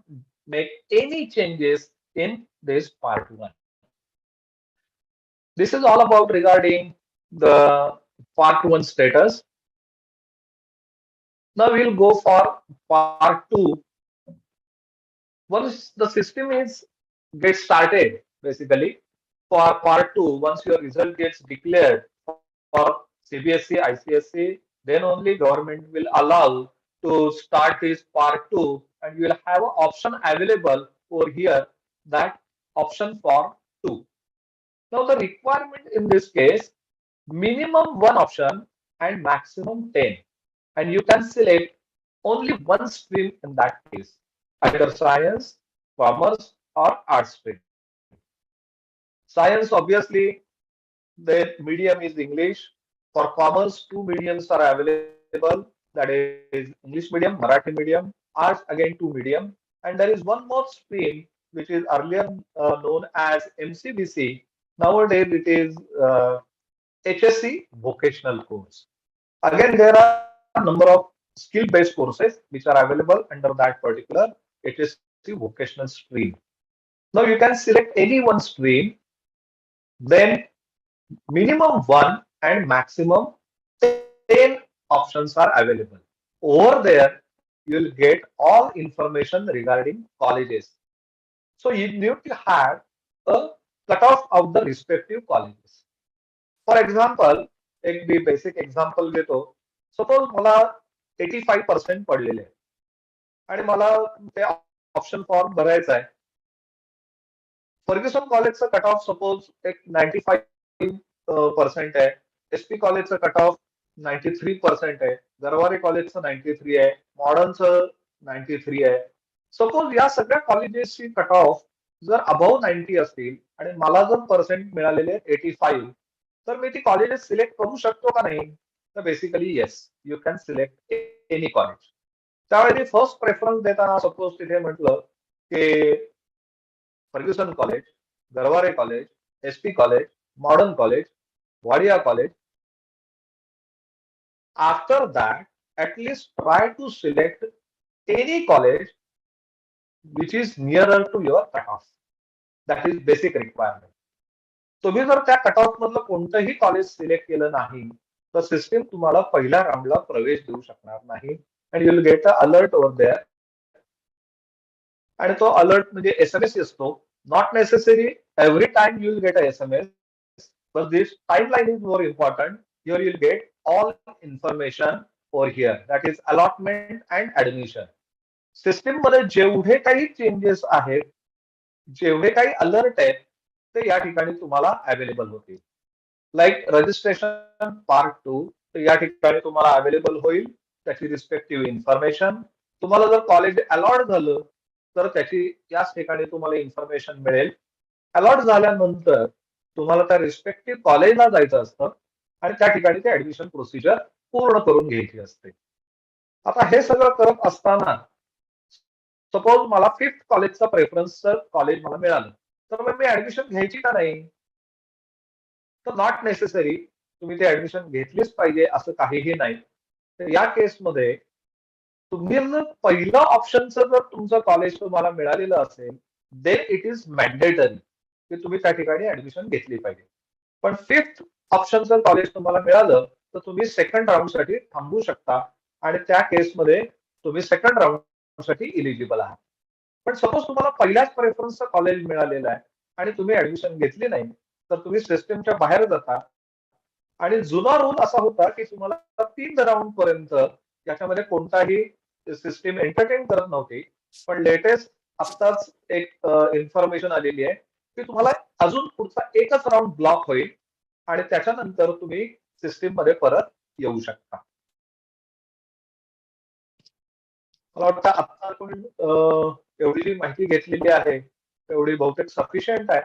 make any changes in this part 1. This is all about regarding the part 1 status. Now we'll go for part 2. Once the system is get started, basically for part 2, once your result gets declared for CBSE, ICSE, then only government will allow to start this part 2 and you will have an option available over here, that option form 2. Now the requirement in this case, minimum 1 option and maximum 10, and you can select only one stream in that case, either science, commerce, or arts stream. Science, obviously, the medium is English. For commerce, two mediums are available, that is English medium, Marathi medium. Arts, again, two medium. And there is one more stream which is earlier known as MCBC. Nowadays, it is HSC vocational course. Again, there are a number of skill-based courses which are available under that particular HSC vocational stream. Now you can select any one stream, then minimum one and maximum 10 options are available. Over there, you'll get all information regarding colleges. So you need to have a cutoff of the respective colleges. For example, एक मी बेसिक एक्झाम्पल घेतो. सपोज मला 85% पडलेले आहे आणि मला ते ऑप्शन फॉर्म भरायचा आहे. फर्ग्युसन कॉलेजचं कट ऑफ सपोज एक 95% आहे. एसपी कॉलेजचं कट ऑफ 93% आहे. गरवारे कॉलेजचं 93 आहे. मॉडर्नचं 93 आहे. सपोज या सगळ्या कॉलेजेसची कट ऑफ जर अबाव 90 असतील आणि मला जर पर्सेंट मिळालेले 85, तर मी ती कॉलेजेस सिलेक्ट करू शकतो का नाही? तर basically yes, you can select any college. त्यावेळी फर्स्ट प्रेफरन्स देताना सपोज तिथे म्हटलं की Fergusson college, Garware college, SP college, modern college, Wadia college. After that, at least try to select any college which is nearer to your cutoff. That is basic requirement. तुम्ही जर त्या कट ऑफ मधलं कोणतंही कॉलेज सिलेक्ट केलं नाही तर सिस्टीम तुम्हाला पहिल्या राऊंडला प्रवेश देऊ शकणार नाही. And you will get a alert over there. आणि तो अलर्ट म्हणजे SMS असतो. Not necessary every time you will get a SMS, but this timeline is more important. Here you will get all information over here, that is allotment and admission. System मध्ये जेवढे काही चेंजेस आहेत, जेवढे काही अलर्ट आहेत, ते या ठिकाणी तुम्हाला अवेलेबल होतील. लाईक रजिस्ट्रेशन पार्ट 2, तर या ठिकाणी तुम्हाला अवेलेबल होईल त्याची रिस्पेक्टिव्ह इन्फॉर्मेशन. तुम्हाला जर कॉलेज अलॉट झालं तर त्याची याच ठिकाणी तुम्हाला इन्फॉर्मेशन मिळेल. अलॉट झाल्यानंतर तुम्हाला त्या रिस्पेक्टिव्ह कॉलेजला जायचं असतं आणि त्या ठिकाणी ते ऍडमिशन प्रोसिजर पूर्ण करून घ्यायची असते. आता हे सगळं करत असताना सपोज मला 5th कॉलेजचा प्रेफरन्सचं कॉलेज मला मिळालं, तर मग मी ऍडमिशन घ्यायची का नाही? तर नॉट नेसेसरी तुम्ही ते ऍडमिशन घेतलीच पाहिजे असं काहीही नाही. तर या केसमध्ये तुम्ही जर पहिलं ऑप्शनचं जर तुमचं कॉलेज तुम्हाला मिळालेलं असेल, देन इट इज मॅन्डेटरी की तुम्ही त्या ठिकाणी ऍडमिशन घेतली पाहिजे. पण 5th ऑप्शनचं कॉलेज तुम्हाला मिळालं तर तुम्ही सेकंड राऊंडसाठी थांबू शकता आणि त्या केसमध्ये तुम्ही सेकंड राऊंडसाठी इलिजिबल आहात. पण सपोज तुम्हाला पहिल्याच प्रेफरन्सचं कॉलेज मिळालेलं आहे आणि तुम्ही ऍडमिशन घेतली नाही, तर तुम्ही सिस्टीमच्या बाहेर जाता. आणि जुना रूल असा होता की तुम्हाला 3 राऊंड पर्यंत याच्यामध्ये कोणताही सिस्टीम एंटरटेन करत नव्हती. पण लेटेस्ट आत्ताच एक इन्फॉर्मेशन आलेली आहे की तुम्हाला अजून पुढचा एकच राऊंड ब्लॉक होईल आणि त्याच्यानंतर तुम्ही सिस्टीम मध्ये परत येऊ शकता. मला वाटतं आता आपण एवढी जी माहिती घेतलेली आहे तेवढी बहुतेक सफिशियंट आहे.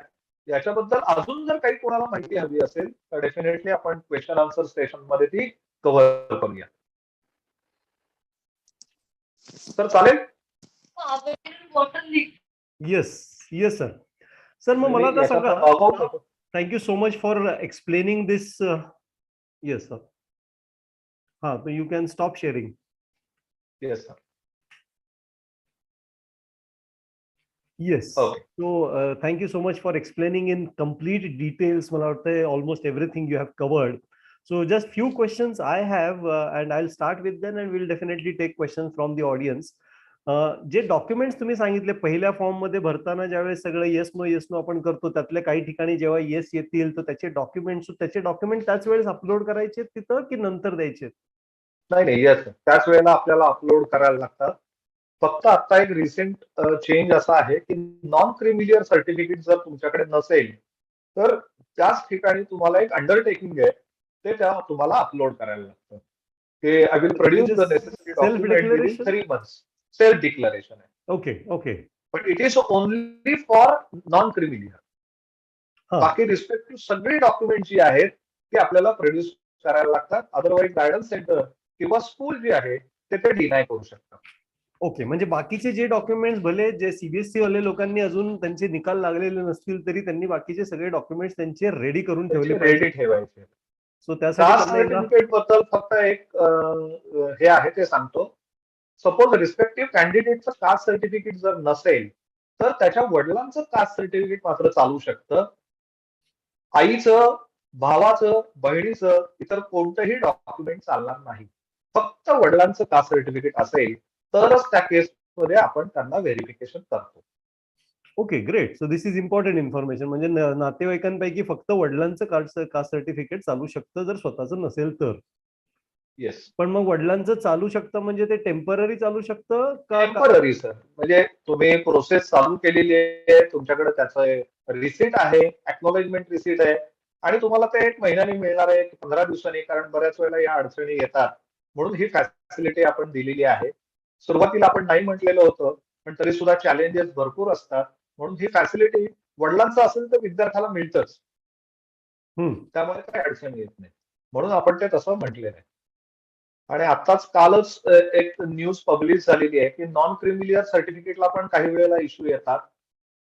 याच्याबद्दल अजून जर काही कोणाला माहिती हवी असेल तर डेफिनेटली आपण क्वेश्चन आन्सर सेशन मध्ये ती कव्हर करूया. तर चालेल? Yes yes sir. सर मग मला आता सांगा, thank you so much for explaining this. Yes sir. हा, तर you can stop sharing. Yes sir. Yes. Okay. So thank you so much for explaining in complete details. मला वाटतं almost everything you have covered. So just few questions I have and I'll start with them and we'll definitely take questions from the audience. जे डॉक्युमेंट्स तुम्ही सांगितले पहिल्या फॉर्म मध्ये भरताना ज्यावेळेस सगळं येस नो आपण करतो, त्यातल्या काही ठिकाणी जेव्हा येस येतील तर त्याचे डॉक्युमेंट त्याच वेळेस अपलोड करायचे तिथं की नंतर द्यायचे? नाही येस, त्याच वेळेला आपल्याला अपलोड करायला लागतात. फक्त आता एक रिसेंट चेंज असा आहे की नॉन क्रिमिलियर सर्टिफिकेट जर तुमच्याकडे नसेल तर त्याच ठिकाणी तुम्हाला एक अंडरटेकिंग आहे ते तुम्हाला अपलोड करायला लागतं. की I will produce the necessary Self document within declaration? 3 months. Self declaration आहे. Okay, okay. But it is only for non-creamy leader. हा. बाकी रिस्पेक्टिव्ह सगळी डॉक्युमेंट जी आहेत ती आपल्याला प्रोड्यूस करायला लागतात. अदरवाईज गायडन्स सेंटर किंवा स्कूल जे आहे ते डिनाय करू शकतात. ओके, म्हणजे बाकीचे जे डॉक्युमेंट्स भले जे सीबीएसई वाले लोकांनी अजून त्यांचे निकाल लागलेले नसतील तरी त्यांनी बाकीचे सगळे डॉक्युमेंट्स त्यांचे रेडी करून ठेवले रेडी पाहिजे. ठेवायचे. सो त्यासाठी कास्ट त्यांना एकदा सर्टिफिकेट बद्दल फक्त एक हे आहे ते सांगतो. सपोज रिस्पेक्टिव्ह कॅन्डिडेटचं कास्ट सर्टिफिकेट जर नसेल तर त्याच्या वडिलांचं कास्ट सर्टिफिकेट मात्र चालू शकतं. आईचं, भावाचं, बहिणीचं इतर कोणतंही डॉक्युमेंट चालणार नाही. फक्त वडिलांचं कास्ट सर्टिफिकेट असेल तरच त्या केसमध्ये आपण त्यांना व्हेरिफिकेशन करतो. Okay, great. So this is important information. म्हणजे नातेवाईकांपैकी फक्त वडिलांचं कास्ट सर्टिफिकेट चालू शकतं जर स्वतःचं नसेल तर. येस. पण मग वडिलांचं चालू शकतं म्हणजे ते टेम्पररी चालू शकतं का? Temporary sir. म्हणजे तुम्ही प्रोसेस चालू केलेली आहे, तुमच्याकडे त्याचं रिसिट आहे, एक्नॉलेजमेंट रिसिट आहे आणि तुम्हाला ते 1 महिन्याने मिळणार आहे, 15 दिवसांनी, कारण बऱ्याच वेळेला या अडचणी येतात. म्हणून ही फॅसिलिटी आपण दिलेली आहे. सुरुवातीला आपण नाही म्हटलेलं होतं, पण तरी सुद्धा चॅलेंजेस भरपूर असतात. म्हणून ही फॅसिलिटी वडिलांचं असेल तर विद्यार्थ्याला मिळतच. त्यामुळे काही अडचण येत नाही. म्हणून आपण ते तसं म्हटलेलं आहे. आणि आताच कालच एक न्यूज पब्लिश झालेली आहे की नॉन क्रिमिलियर सर्टिफिकेटला पण काही वेळेला इश्यू येतात.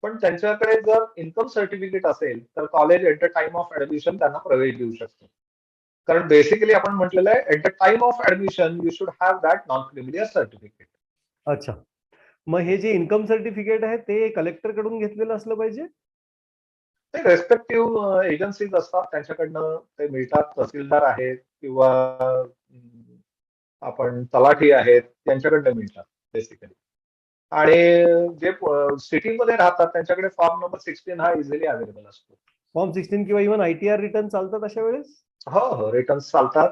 पण त्यांच्याकडे जर इन्कम सर्टिफिकेट असेल तर college at the time of admission त्यांना प्रवेश देऊ शकतो. कारण बेसिकली आपण म्हटलेलं आहे at the time of admission you should have that non creamy layer certificate. अच्छा, मग हे जे इन्कम सर्टिफिकेट आहे ते कलेक्टर कडून घेतलेलं असलं पाहिजे? ते रेस्पेक्टिव्ह एजन्सीज असतात त्यांच्याकडनं ते मिळतात. तहसीलदार आहेत किंवा आपण तलाठी आहेत त्यांच्याकडनं मिळतात बेसिकली. आणि जे सिटीमध्ये राहतात त्यांच्याकडे फॉर्म नंबर 16 हा इझिली अवेलेबल असतो. फॉर्म 16 किंवा इव्हन ITR रिटर्न चालतात अशा वेळेस? हो, रिटर्न्स चालतात.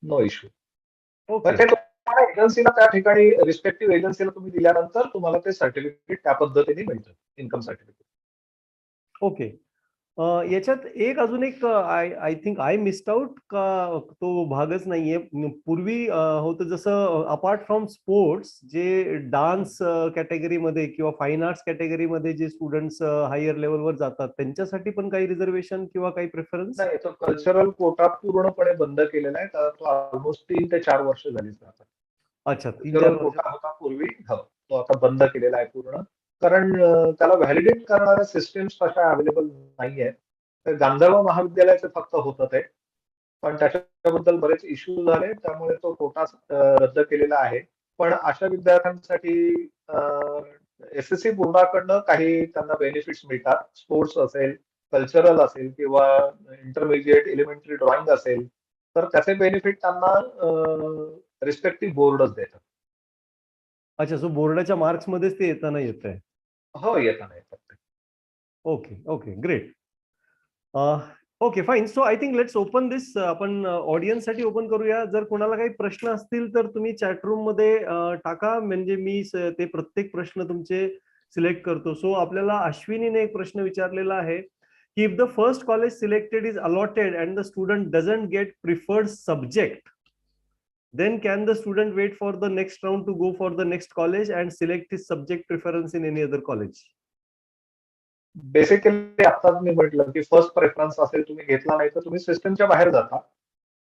No issue. ओके, ते तुम्हाला एजन्सीला त्या ठिकाणी रिस्पेक्टिव्ह एजन्सीला तुम्ही दिल्यानंतर तुम्हाला ते सर्टिफिकेट त्या पद्धतीने मिळतं, इन्कम सर्टिफिकेट. ओके. याच्यात एक अजून एक I think I missed out का तो भागच नाहीये. पूर्वी होतं जसं अपार्ट फ्रॉम स्पोर्ट्स जे डान्स कॅटेगरीमध्ये किंवा फाईन आर्ट्स कॅटेगरीमध्ये जे स्टुडंट्स हायर लेवलवर जातात त्यांच्यासाठी पण काही रिझर्वेशन किंवा काही प्रेफरन्स? नाही, तो कल्चरल कोटा पूर्णपणे बंद केलेला आहे. तो ऑलमोस्ट 3 ते 4 वर्ष झाली जातात. अच्छा, 3-4 कल्चरल वर्ष. कोटा होता पूर्वी, हो, तो आता बंद केलेला आहे पूर्ण. कारण त्याला व्हॅलिडेट करणाऱ्या सिस्टीम्स तशा अवेलेबल नाहीये. तर गांधर्व महाविद्यालयाचं फक्त होतं ते, पण त्याच्याबद्दल बरेच इश्यू झाले त्यामुळे तो कोटा रद्द केलेला आहे. पण अशा विद्यार्थ्यांसाठी SSC बोर्डाकडनं काही त्यांना बेनिफिट्स मिळतात. स्पोर्ट्स असेल, कल्चरल असेल किंवा इंटरमिजिएट एलिमेंटरी ड्रॉइंग असेल तर त्याचे बेनिफिट त्यांना रिस्पेक्टिव्ह बोर्डच देतात. अच्छा, सो बोर्डाच्या मार्क्स मध्येच ते येताना येत आहे. हो, येताना येतात. Okay, okay, great. Okay, fine. So I think let's open this. आपण ऑडियन्ससाठी ओपन करूया. जर कोणाला काही प्रश्न असतील तर तुम्ही चॅटरूम मध्ये टाका. म्हणजे मी ते प्रत्येक प्रश्न तुमचे सिलेक्ट करतो. सो आपल्याला अश्विनीने एक प्रश्न विचारलेला आहे की if the first college selected is allotted and the student doesn't get preferred subject, then can the student wait for the next round to go for the next college and select his subject preference in any other college? Basically आताच मी म्हटलं की फर्स्ट प्रेफरन्स असेल तुम्ही घेतला नाही तर तुम्ही सिस्टमच्या बाहेर जाता.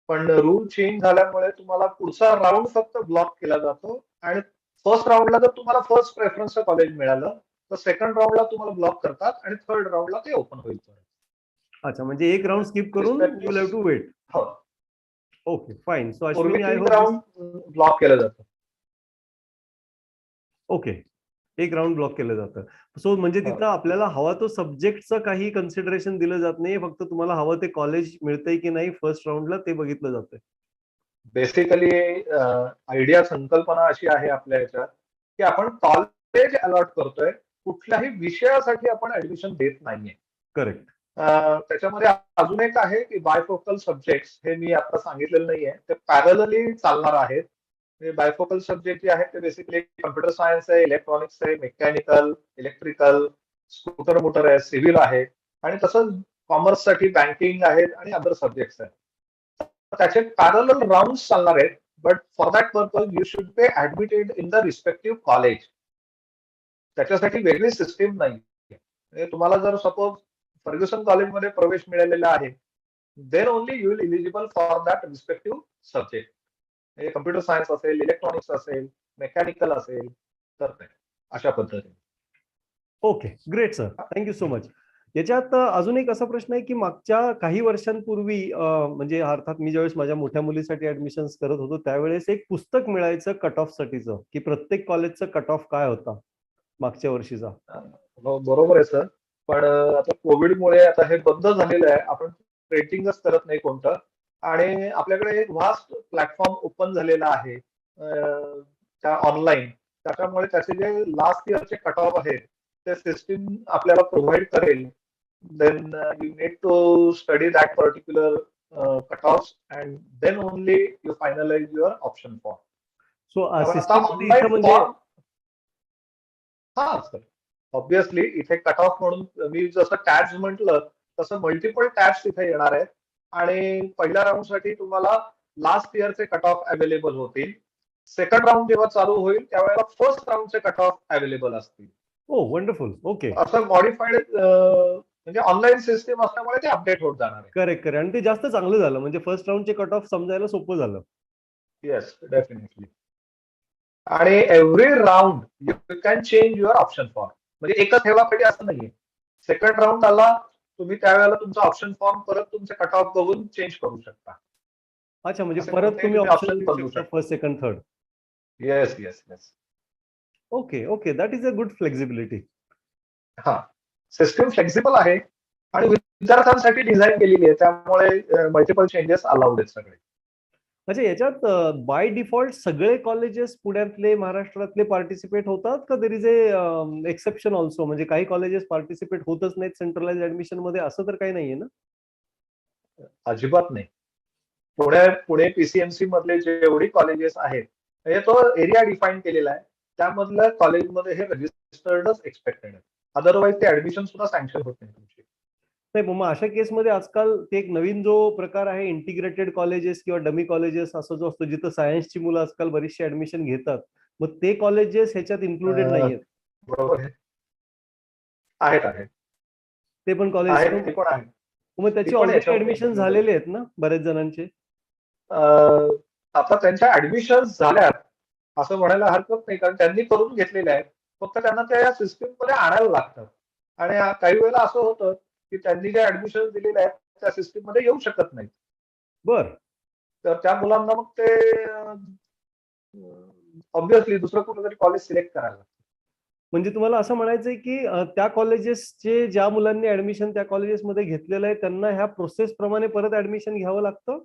पण रूल चेंज झाल्यामुळे तुम्हाला पुढचा राऊंड फक्त ब्लॉक केला जातो आणि फर्स्ट राऊंडला जर तुम्हाला फर्स्ट प्रेफरन्सचं कॉलेज मिळालं तर सेकंड राऊंडला तुम्हाला ब्लॉक करतात आणि थर्ड राऊंडला ते ओपन होईल. अच्छा, म्हणजे एक राऊंड स्किप करून you will have to wait. हो, ओके, फाईन. सो पूर्वी अश्विनी, आय 3 होप राऊंड ब्लॉक केलं जातं. ओके, एक राऊंड ब्लॉक केलं जातं. सो म्हणजे तिथं आपल्याला हवा तो सब्जेक्टचं काही कन्सिडरेशन दिलं जात नाही, फक्त तुम्हाला हवं ते कॉलेज मिळतंय की नाही फर्स्ट राऊंडला ते बघितलं जातंय. बेसिकली आयडिया संकल्पना अशी आहे आपल्या याच्यात की आपण कॉलेज अलॉट करतोय, कुठल्याही विषयासाठी आपण ऍडमिशन देत नाहीये. करेक्ट. त्याच्यामध्ये अजून एक आहे की बायफोकल सब्जेक्ट, हे मी आता सांगितलेलं नाहीये, ते पॅरलली चालणार आहेत. बायफोकल सब्जेक्ट जे आहेत ते बेसिकली कम्प्युटर सायन्स आहे, इलेक्ट्रॉनिक्स आहे, मेकॅनिकल, इलेक्ट्रिकल, स्कूटर मोटर आहे, सिव्हिल आहे आणि तसंच कॉमर्ससाठी बँकिंग आहेत आणि अदर सब्जेक्ट्स आहेत. त्याचे पॅरलल राऊंड चालणार आहेत but for that purpose you should be admitted in the respective college. त्याच्यासाठी वेगळी सिस्टीम नाही. म्हणजे तुम्हाला जर सपोज फर्ग्युसन कॉलेजमध्ये प्रवेश मिळालेला आहे, then only you will eligible for that respective subject. म्हणजे कम्प्युटर सायन्स असेल, इलेक्ट्रॉनिक्स असेल, मेकॅनिकल असेल, तर ते अशा पद्धतीने. Okay, great sir, thank you so much. याच्यात अजून एक असा प्रश्न आहे की मागच्या काही वर्षांपूर्वी म्हणजे अर्थात मी ज्यावेळेस माझ्या मोठ्या मुलीसाठी ऍडमिशन करत होतो त्यावेळेस एक पुस्तक मिळायचं कट ऑफ साठीचं, की प्रत्येक कॉलेजचं कट ऑफ काय होता मागच्या वर्षीचा. हो, बरोबर आहे सर. पण आता कोविडमुळे आता हे बंद झालेलं आहे. आपण रेटिंगच करत नाही कोणतं. आणि आपल्याकडे एक व्हास्ट प्लॅटफॉर्म ओपन झालेला आहे त्या ऑनलाईन. त्याच्यामुळे त्याचे जे लास्ट इयरचे कट ऑफ आहेत ते सिस्टीम आपल्याला प्रोव्हाइड करेल. Then you need to study that particular cut off and then only you finalise your option form. So आता सिस्टीम ऑनलाईन म्हणजे फॉर्म. हा सर, ऑब्विसली इथे कट ऑफ म्हणून मी जसं टॅब्स म्हटलं तसं मल्टिपल टॅब्स इथे येणार आहेत. आणि पहिल्या राऊंडसाठी तुम्हाला लास्ट इयरचे कट ऑफ अवेलेबल होतील. सेकंड राऊंड जेव्हा चालू होईल त्यावेळेला फर्स्ट राऊंडचे कट ऑफ अवेलेबल असतील. ओ वंडरफुल. ओके, असं मॉडिफाईड म्हणजे ऑनलाईन सिस्टीम असल्यामुळे ते अपडेट होत जाणार आहे. Correct correct. आणि ते जास्त चांगलं झालं, म्हणजे फर्स्ट राऊंडचे कट ऑफ समजायला सोपं झालं. Yes, definitely. आणि every round you can change your option form. म्हणजे एकच ठेवला पाहिजे असं नाहीये. सेकंड राऊंड आला तुम्ही त्यावेळेला तुमचा ऑप्शन फॉर्म परत तुमचे कट ऑफ बघून चेंज करू शकता. अच्छा, म्हणजे असे परत कोणतेही तुम्ही तुम्ही ऑप्शन ऑप्शन घेऊ बदलू शकता शकता. First second third. Yes yes yes. Okay okay, that is a good flexibility. हा, सिस्टीम फ्लेक्सिबल आहे आणि विद्यार्थ्यांसाठी डिझाईन केलेली आहे, त्यामुळे मल्टिपल चेंजेस अलाउड आहेत सगळे. अच्छा, याच्यात बाय डिफॉल्ट सगळे कॉलेजेस पुण्यातले महाराष्ट्रातले पार्टिसिपेट होतात का there is a exception also, म्हणजे काही कॉलेजेस पार्टिसिपेट होतच नाहीत सेंट्रलाइज ऍडमिशन मध्ये, असं तर काही नाहीये ना? अजिबात नाही. पुणे पीसीएमसी मधले जेवढी कॉलेजेस आहेत म्हणजे तो एरिया डिफाईन केलेला आहे. त्यामधल्या कॉलेजमध्ये हे रजिस्टर्डच एक्सपेक्टेड आहे. अदरवाईज ते ऍडमिशन सुद्धा सँक्शन होत नाही तुमची. नाही, मग अशा केसमध्ये आजकाल ते एक नवीन जो प्रकार आहे इंटिग्रेटेड कॉलेजेस किंवा डमी कॉलेजेस असं जो असतो, जिथं सायन्सची मुलं आजकाल बरीचशी ऍडमिशन घेतात, मग ते कॉलेजेस ह्याच्यात इन्क्लुडेड नाहीयेत? बरोबर आहे. आहेत आहेत ते पण कॉलेज, आहेत ते पण आहेत. मग ती त्याचे पण ऑलरेडी याच्यामध्ये ऍडमिशन included आहे. झालेले आहेत ना बऱ्याच जणांचे? आता त्यांच्या ऍडमिशन झाल्यात असं म्हणायला हरकत नाही, कारण त्यांनी करून घेतलेले आहेत. फक्त त्यांना त्या सिस्टीम मध्ये आणायला लागतं. आणि काही वेळेला असं होतं की त्यांनी जे ऍडमिशन दिलेले आहेत त्या सिस्टीम मध्ये येऊ शकत नाही. बर. तर त्या मुलांना मग ते ऑब्विसली दुसरं कुठेतरी कॉलेज सिलेक्ट करायला लागतं. म्हणजे तुम्हाला असं म्हणायचंय की त्या कॉलेजेसचे ज्या मुलांनी ऍडमिशन त्या कॉलेजेसमध्ये घेतलेलं आहे त्यांना ह्या प्रोसेस प्रमाणे परत ऍडमिशन घ्यावं लागतं?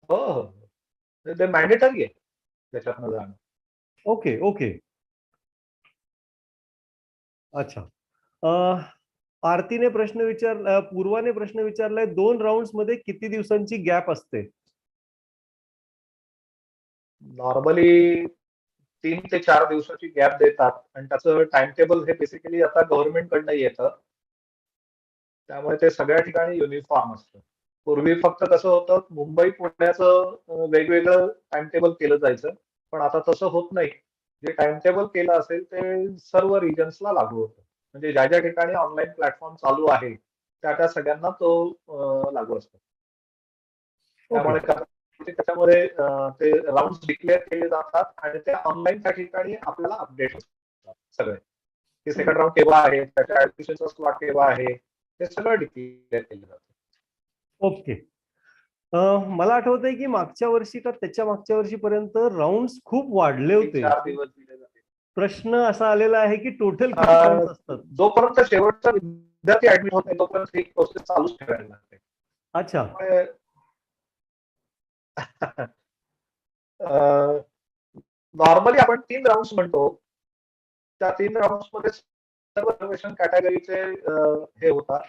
हो हो, ते मॅन्डेटरी आहे त्याच्यातनं जाणं. ओके ओके, अच्छा. अं, आरतीने प्रश्न विचारला, पूर्वाने प्रश्न विचारलाय, 2 राऊंड मध्ये किती दिवसांची गॅप असते? नॉर्मली 3 ते 4 दिवसाची गॅप देतात आणि त्याचं टाइम टेबल हे बेसिकली आता गव्हर्नमेंट कडनं येतं. त्यामुळे ते सगळ्या ठिकाणी युनिफॉर्म असतं. पूर्वी फक्त कसं होतं, मुंबई पुण्याचं वेगवेगळं टाइम टेबल केलं जायचं, पण आता तसं होत नाही. जे टाइम टेबल केलं असेल ते सर्व रिजन्सला लागू होतं. म्हणजे ज्या ज्या ठिकाणी ऑनलाईन प्लॅटफॉर्म चालू आहे त्या सगळ्यांना तो लागू असतो. ओके त्यामुळे त्याच्यामध्ये ते राऊंड डिक्लेअर केले जातात आणि ते ऑनलाईन त्या ठिकाणी आपल्याला अपडेट होतात सगळे, की सेकंड राऊंड केव्हा आहे, त्याच्या ऍडमिशनचा स्लॉट केव्हा आहे, ते सगळं डिक्लेअर केलं जातं. ओके. मला आठवतंय की मागच्या वर्षी का त्याच्या मागच्या वर्षीपर्यंत राऊंड खूप वाढले होते. 4 दिवस दिले जाते. प्रश्न असा आलेला आहे की टोटल किती राऊंड असतात? जोपर्यंत शेवटचा विद्यार्थी ऍडमिट होत नाही तोपर्यंत ही प्रोसेस चालूच ठेवायला लागते. अच्छा. नॉर्मली आपण 3 राऊंड म्हणतो. त्या 3 राऊंड मध्ये सर्व रिझर्वेशन कॅटेगरीचे हे होतात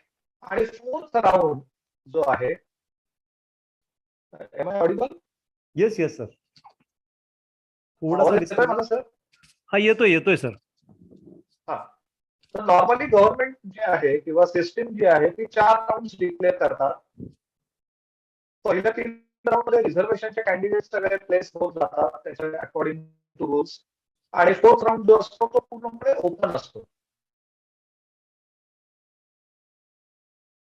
आणि 4th राऊंड जो आहे, am I audible? Yes yes sir, आवाज थोडासा येतोय माझा सर? हा येतोय येतोय सर. हा, तर नॉर्मली गव्हर्नमेंट जे आहे किंवा सिस्टीम जी आहे ती 4 राऊंड डिक्लेअर करतात. पहिल्या 3 राऊंड मध्ये रिझर्वेशनचे कॅन्डिडेट सगळे प्लेस होत जातात त्याच्या अकॉर्डिंग टू रूल्स, आणि फोर्थ राऊंड जो असतो तो पूर्णपणे ओपन असतो.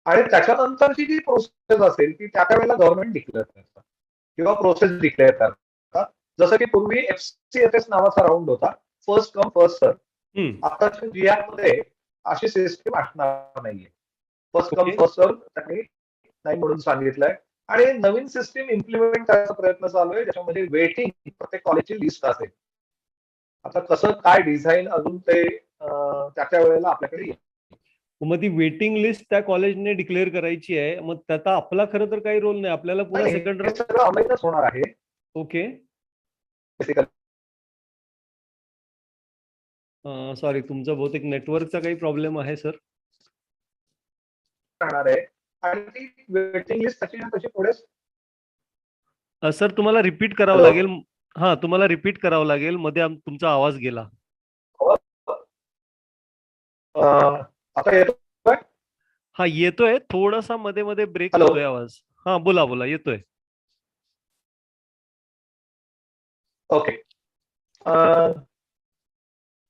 आणि त्याच्यानंतरची जी प्रोसेस असेल ती त्या वेळेला गव्हर्नमेंट डिक्लेअर करतात किंवा प्रोसेस डिक्लेअर करतात. जसं की पूर्वी FCFS नावाचा राऊंड होता, फर्स्ट कम फर्स्ट सर्व. आताच्या GR मध्ये अशी सिस्टीम असणार नाहीये. फर्स्ट कम फर्स्ट सर्व त्यांनी नाही म्हणून सांगितलंय. आणि नवीन सिस्टीम इम्प्लिमेंट करायचा प्रयत्न चालू आहे ज्याच्यामध्ये वेटिंग प्रत्येक कॉलेजची लिस्ट असेल. आता कसं काय डिझाईन अजून ते त्या वेळेला आपल्याकडे येईल. मग ती वेटिंग लिस्ट त्या कॉलेजने डिक्लेअर करायची आहे, मग त्याचा आपला खरं तर काही रोल नाही, आपल्याला पुन्हा सेकंड राऊंड सगळं ऑनलाईनच होणार आहे. ओके, सॉरी तुमचा बहुतेक नेटवर्कचा काही प्रॉब्लेम आहे सर. राहणार आहे आणि ती वेटिंग लिस्ट तशी पुढे. सर तुम्हाला रिपीट करावं लागेल. हा, तुम्हाला रिपीट करावं लागेल, मध्ये तुमचा आवाज गेला. आता येतोय? हा येतोय, थोडासा मध्ये मध्ये ब्रेक होतोय आवाज. हा बोला बोला, येतोय. ओके.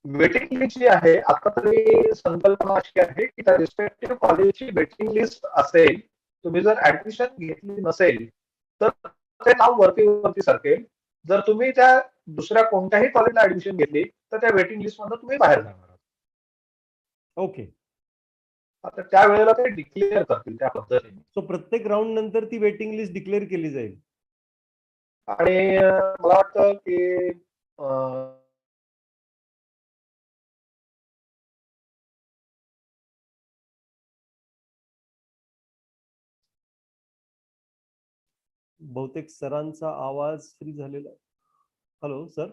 वेटिंग लिस्ट जी आहे आता तरी संकल्पना अशी आहे की त्या रिस्पेक्टिव्ह कॉलेजची वेटिंग लिस्ट असेल. तुम्ही जर ऍडमिशन घेतली नसेल तर ते नाव वरती सरकेल. जर तुम्ही त्या दुसऱ्या कोणत्याही कॉलेजला ऍडमिशन घेतली तर त्या वेटिंग लिस्ट मधून तुम्ही बाहेर जाणार. ओके, आता त्या वेळेला ते डिक्लेअर करतील त्या पद्धतीने. सो प्रत्येक राऊंड नंतर ती वेटिंग लिस्ट डिक्लेअर केली जाईल. आणि मला वाटतं की बहुतेक सरांचा आवाज फ्री झालेला. Hello sir.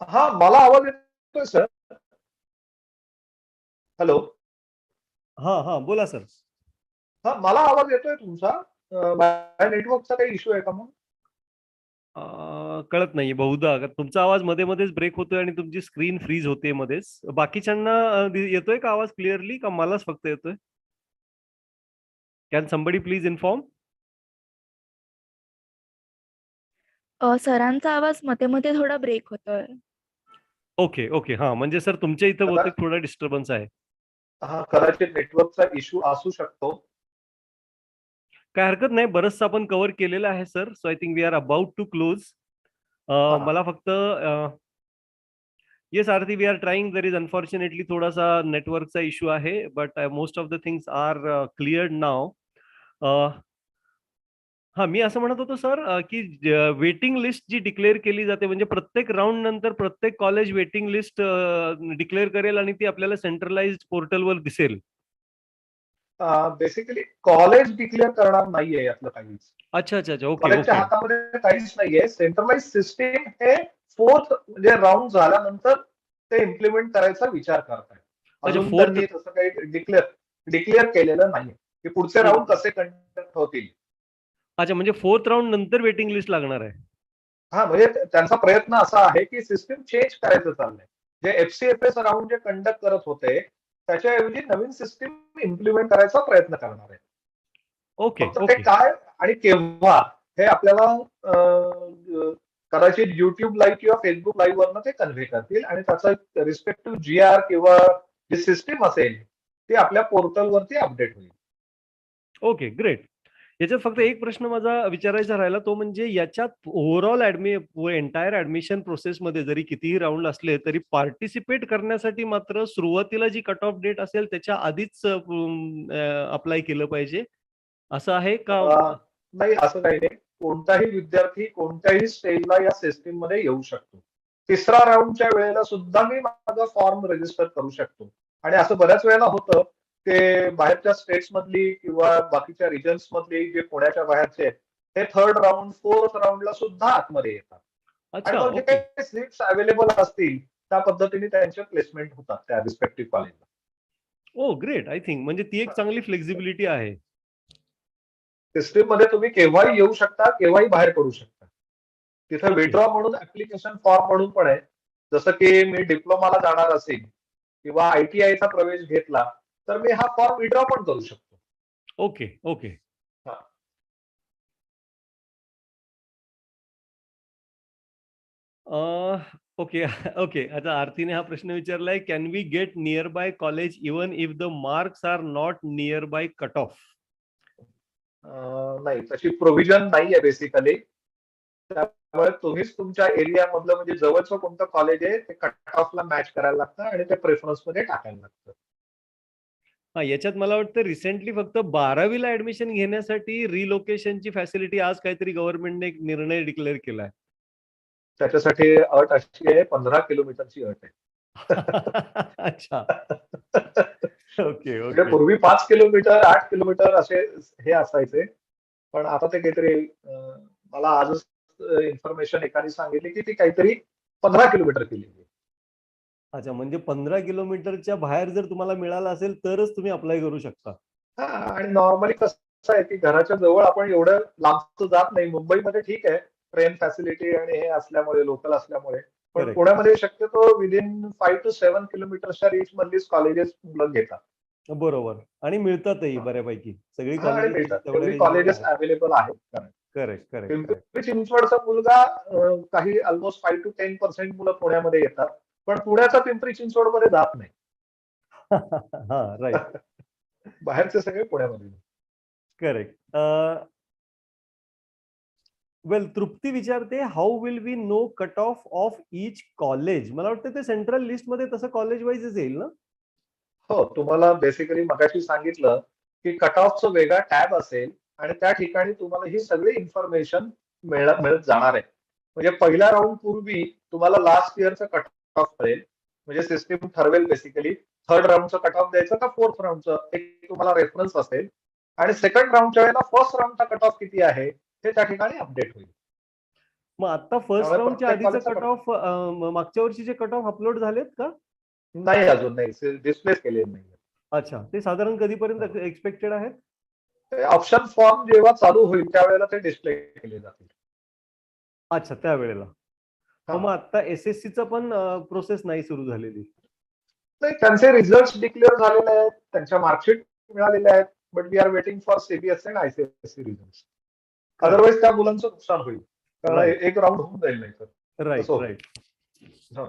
हा, मला आवाज येतोय सर. हॅलो. हा हा बोला सर. हा, मला आवाज येतोय तुमचा. नेटवर्कचा काही इश्यू आहे का मग? कळत नाही बहुधा, तुमचा आवाज मध्ये मध्येच ब्रेक होतोय आणि तुमची स्क्रीन फ्रीज होते मध्येच. बाकीच्यांना येतोय का आवाज क्लिअरली, का मलाच फक्त येतोय? Can somebody please inform. सरांचा आवाज मध्ये मध्ये थोडा ब्रेक होतोय. ओके ओके, हा म्हणजे सर तुमच्या इथं बहुतेक थोडा डिस्टर्बन्स आहे. हा, कदाचित नेटवर्कचा इश्यू असू शकतो. काय हरकत नाही, बरंचसं आपण कव्हर केलेलं आहे sir. So I think we are about to close. मला फक्त yes Aarti, we are trying. There is unfortunately थोडासा नेटवर्कचा इश्यू आहे, but most of the things are cleared now. हा, मी असं म्हणत होतो सर की वेटिंग लिस्ट जी डिक्लेअर केली जाते, म्हणजे प्रत्येक राऊंड नंतर प्रत्येक कॉलेज वेटिंग लिस्ट डिक्लेअर करेल आणि ती आपल्याला सेंट्रलाइज पोर्टलवर दिसेल. बेसिकली कॉलेज डिक्लेअर करणार नाहीये यातलं काहीच. अच्छा अच्छा अच्छा, ओके कॉलेजच्या ओके. हातामध्ये काहीच नाहीये. सेंट्रलाइज सिस्टीम हे फोर्थ म्हणजे राऊंड झाल्यानंतर ते इम्प्लिमेंट करायचा विचार करतायत. अजून त्यांनी तसं काही डिक्लेअर केलेलं नाहीये की पुढचे राऊंड कसे कंडक्ट होतील. अच्छा, म्हणजे फोर्थ राऊंड नंतर वेटिंग लिस्ट लागणार आहे. हा, म्हणजे त्यांचा प्रयत्न असा आहे की सिस्टीम चेंज करायचं चाललंय. जे FCFS राऊंड जे कंडक्ट करत होते त्याच्याऐवजी नवीन सिस्टीम इम्प्लिमेंट करायचा प्रयत्न करणार आहे. ओके फक्त ते काय आणि केव्हा हे आपल्याला कदाचित युट्यूब लाईव्ह किंवा फेसबुक लाईव्ह वरनं ते कन्व्हे करतील आणि त्याचा रिस्पेक्टिव्ह GR किंवा जी सिस्टीम असेल ती आपल्या पोर्टलवरती अपडेट होईल. Okay great. याच्यात फक्त एक प्रश्न माझा विचारायचा राहिला, तो म्हणजे याच्यात ओव्हरऑल एंटायर ऍडमिशन प्रोसेसमध्ये जरी कितीही राऊंड असले तरी पार्टिसिपेट करण्यासाठी मात्र सुरुवातीला जी कट ऑफ डेट असेल त्याच्या आधीच अप्लाय केलं पाहिजे, असं आहे का? नाही, असं काही नाही. कोणताही विद्यार्थी कोणत्याही स्टेजला या सिस्टीम मध्ये येऊ शकतो. तिसरा राऊंडच्या वेळेला सुद्धा मी माझा फॉर्म रजिस्टर करू शकतो. आणि असं बऱ्याच वेळेला होतं ते बाहेरच्या स्टेट्स मधली किंवा बाकीच्या रिजन्स मधली जे पुण्याच्या बाहेरचे आहेत ते थर्ड राऊंड फोर्थ राऊंडला सुद्धा आतमध्ये येतात. आणि मग जे काही सीट्स अवेलेबल असतील त्या पद्धतीने त्यांचे प्लेसमेंट होतात त्या रिस्पेक्टिव्ह कॉलेजला. ओ ग्रेट. आय थिंक म्हणजे ती एक चांगली फ्लेक्झिबिलिटी आहे. सिस्टीम मध्ये तुम्ही केव्हाही येऊ शकता, केव्हाही बाहेर पडू शकता. तिथे विड्रॉ म्हणून ऍप्लिकेशन फॉर्म म्हणून पण आहे. जसं की मी डिप्लोमाला जाणार असेल किंवा ITIचा प्रवेश घेतला तर मी हा फॉर्म विड्रॉ पण करू शकतो. Okay okay. ओके ओके आता आरतीने हा प्रश्न विचारलाय, can we get nearby college even if the marks are not nearby cut off? नाही, तशी प्रोव्हिजन नाहीये बेसिकली. त्यामुळे तुम्हीच तुमच्या एरियामधलं म्हणजे जवळचं कोणतं कॉलेज आहे ते कट ऑफला मॅच करायला लागतं आणि ते प्रेफरन्स मध्ये टाकायला लागतं. हा, याच्यात मला वाटतं रिसेंटली फक्त 12वीला ऍडमिशन घेण्यासाठी रिलोकेशनची फॅसिलिटी आज काहीतरी गव्हर्नमेंटने एक निर्णय डिक्लेअर केलाय. त्याच्यासाठी अट अशी आहे, 15 किलोमीटरची अट आहे. अच्छा. ओके म्हणजे ओके. पूर्वी 5 किलोमीटर 8 किलोमीटर असे हे असायचे, पण आता ते काहीतरी मला आजच इन्फॉर्मेशन एकाने सांगितली की ती काहीतरी 15 किलोमीटर केली. अच्छा, म्हणजे 15 किलोमीटरच्या बाहेर जर तुम्हाला मिळालं असेल तरच तुम्ही अप्लाय करू शकता. हा, आणि नॉर्मली कसं आहे की घराच्या जवळ आपण एवढं लांब जात नाही. मुंबईमध्ये ठीक आहे, ट्रेन फॅसिलिटी आणि हे असल्यामुळे, लोकल असल्यामुळे, पण Correct. पुण्यामध्ये शक्यतो विदिन 5 to 7 किलोमीटरच्या रेंज मधलीच कॉलेजेस मुलं घेतात. बरोबर, आणि मिळतातही बऱ्यापैकी सगळी हा, आणि कॉलेजेस मिळतात, तेवढ्या तेवढी रेंजमध्ये कॉलेजेस आहेत. अवेलेबल आहेत. Correct correct correct. पिंपरी चिंचवडचा मुलगा काही ऑलमोस्ट 5 to 10% मुलं पुण्यामध्ये येतात, पण पुण्याचा पिंपरी चिंचवडमध्ये जात नाही. हा, राईट. बाहेरचे सगळे पुण्यामध्ये. करेक्ट. वेल, तृप्ती विचारते, how will we know cut off of each college? मला वाटतं ते सेंट्रल लिस्ट मध्ये तसं कॉलेज वाईजच येईल ना? हो, तुम्हाला बेसिकली मगाशी सांगितलं की कट ऑफचं वेगळा टॅब असेल आणि त्या ठिकाणी तुम्हाला ही सगळी इन्फॉर्मेशन मिळत जाणार आहे. म्हणजे पहिल्या राऊंड पूर्वी तुम्हाला लास्ट इयरचा कट ऑफ मिळेल, म्हणजे सिस्टीम ठरवेल बेसिकली थर्ड राऊंडचं कट ऑफ द्यायचं का फोर्थ राऊंडचं, एक तुम्हाला रेफरन्स असेल. आणि सेकंड राऊंडच्या वेळेला फर्स्ट राऊंडचा कट ऑफ किती आहे हे त्या ठिकाणी अपडेट होईल. मग आता फर्स्ट त्यामुळे राऊंडच्या प्रत्येक आधीचं कॉलेजचा कट ऑफ, मागच्या वर्षीचे कट ऑफ अपलोड झालेत का? नाही, अजून नाही डिस्प्लेस केलेले नाही. अच्छा, ते साधारण कधीपर्यंत एक्सपेक्टेड आहेत? ऑप्शन फॉर्म जेव्हा चालू होईल त्यावेळेला ते डिस्प्ले केले जातील. अच्छा, त्यावेळेला. मग आता एसएससीचं पण प्रोसेस नाही सुरू झालेली? नाही, त्यांचे रिझल्ट डिक्लेअर झालेले आहेत, त्यांच्या मार्कशीट मिळालेले आहेत, but we are waiting for CBSE आणि आयसीएससी रिझल्ट. अदरवाईज त्या मुलांचं नुकसान होईल, कारण एक राऊंड होऊन जाईल नाही तर. Right right. हा.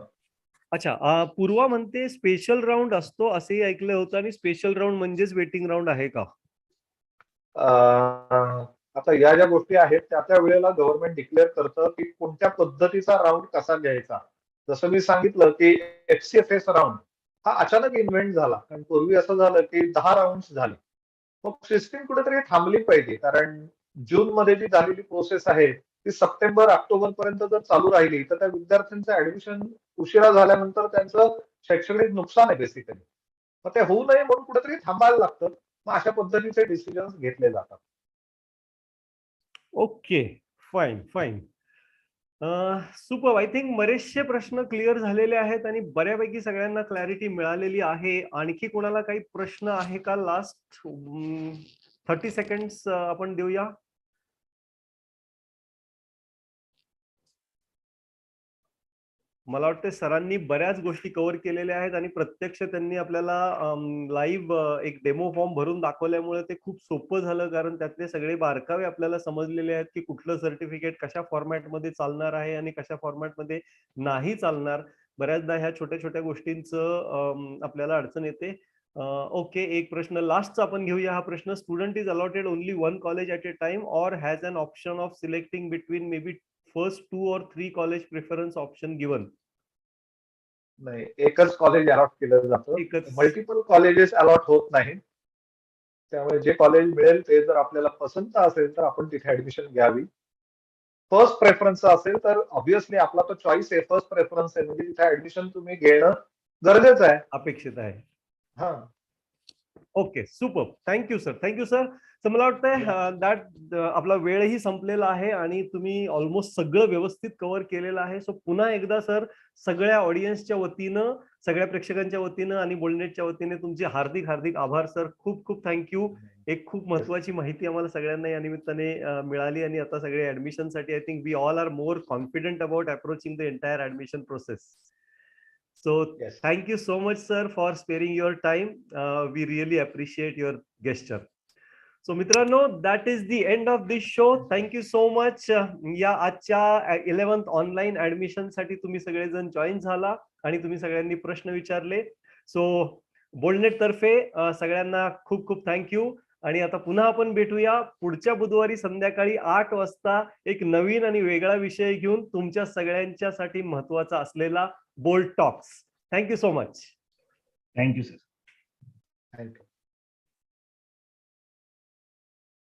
अच्छा, पूर्वा म्हणते स्पेशल राऊंड असतो असंही ऐकलं होतं, आणि स्पेशल राऊंड म्हणजेच वेटिंग राऊंड आहे का? आता या ज्या गोष्टी आहेत त्या वेळेला गव्हर्नमेंट डिक्लेअर करतं की कोणत्या पद्धतीचा राऊंड कसा घ्यायचा. जसं मी सांगितलं की एफसीएफएस राऊंड हा अचानक इन्व्हेंट झाला, कारण पूर्वी असं झालं की 10 राऊंड झाले. मग सिस्टीम कुठेतरी थांबली पाहिजे, कारण जून मध्ये जी झालेली प्रोसेस आहे ती सप्टेंबर ऑक्टोबर पर्यंत जर चालू राहिली तर त्या विद्यार्थ्यांचं ऍडमिशन उशिरा झाल्यानंतर त्यांचं शैक्षणिक नुकसान आहे बेसिकली. मग ते होऊ नये म्हणून कुठेतरी थांबायला लागतं. मग अशा पद्धतीचे डिसिजन घेतले जातात. Okay, fine fine. Super. I think बरेचसे प्रश्न क्लिअर झालेले आहेत आणि बऱ्यापैकी सगळ्यांना क्लॅरिटी मिळालेली आहे. आणखी कोणाला काही प्रश्न आहे का? लास्ट 30 सेकंड्स आपण देऊया. मला वाटतं सरांनी बऱ्याच गोष्टी कव्हर केलेल्या आहेत आणि प्रत्यक्ष त्यांनी आपल्याला लाईव्ह एक डेमो फॉर्म भरून दाखवल्यामुळे ते खूप सोपं झालं, कारण त्यातले सगळे बारकावे आपल्याला समजलेले आहेत की कुठलं सर्टिफिकेट कशा फॉर्मॅटमध्ये चालणार आहे आणि कशा फॉर्मॅटमध्ये नाही चालणार. बऱ्याचदा ह्या छोट्या छोट्या गोष्टींचं आपल्याला अडचण येते. ओके, एक प्रश्न लास्टचा आपण घेऊया. हा प्रश्न, student is allotted only one college at a time or has an option of selecting between maybe first 2 or 3 college preference option given? नाही, एकच कॉलेज अलॉट केलं जातं, एकच. मल्टिपल कॉलेजेस अलॉट होत नाहीत. त्यामुळे जे कॉलेज मिळेल ते जर आपल्याला पसंत असेल तर आपण तिथे ऍडमिशन घ्यावी. फर्स्ट प्रेफरन्स असेल तर ऑब्व्हियसली आपला तो चॉईस आहे, फर्स्ट प्रेफरन्स आहे, म्हणजे तिथे ऍडमिशन तुम्ही घेणं गरजेचं आहे, अपेक्षित आहे. हा. Okay, super. Thank you sir, thank you sir. तर मला वाटतंय दॅट आपला वेळही संपलेला आहे आणि तुम्ही ऑलमोस्ट सगळं व्यवस्थित कव्हर केलेलं आहे. सो पुन्हा एकदा सर, सगळ्या ऑडियन्सच्या वतीनं, सगळ्या प्रेक्षकांच्या वतीनं आणि बोलनेटच्या वतीने तुमचे हार्दिक हार्दिक आभार सर. खूप खूप थँक्यू. एक खूप महत्वाची माहिती आम्हाला सगळ्यांना या निमित्ताने मिळाली आणि आता सगळे ऍडमिशनसाठी I think we all are more confident about approaching the entire admission process. So thank you so much, sir, for sparing your time. We really appreciate your gesture. So मित्रांनो, that is the end of this show. Thank you so much. या आजच्या 11th ऑनलाईन ऍडमिशन साठी तुम्ही सगळेजण जॉईन झाला आणि तुम्ही सगळ्यांनी प्रश्न विचारले. सो बोलनेट तर्फे सगळ्यांना खूप खूप थँक्यू. आणि आता पुन्हा आपण भेटूया पुढच्या बुधवारी संध्याकाळी 8 वाजता एक नवीन आणि वेगळा विषय घेऊन, तुमच्या सगळ्यांच्यासाठी महत्वाचा असलेला bold talks. Thank you so much. Thank you sir. Thank you.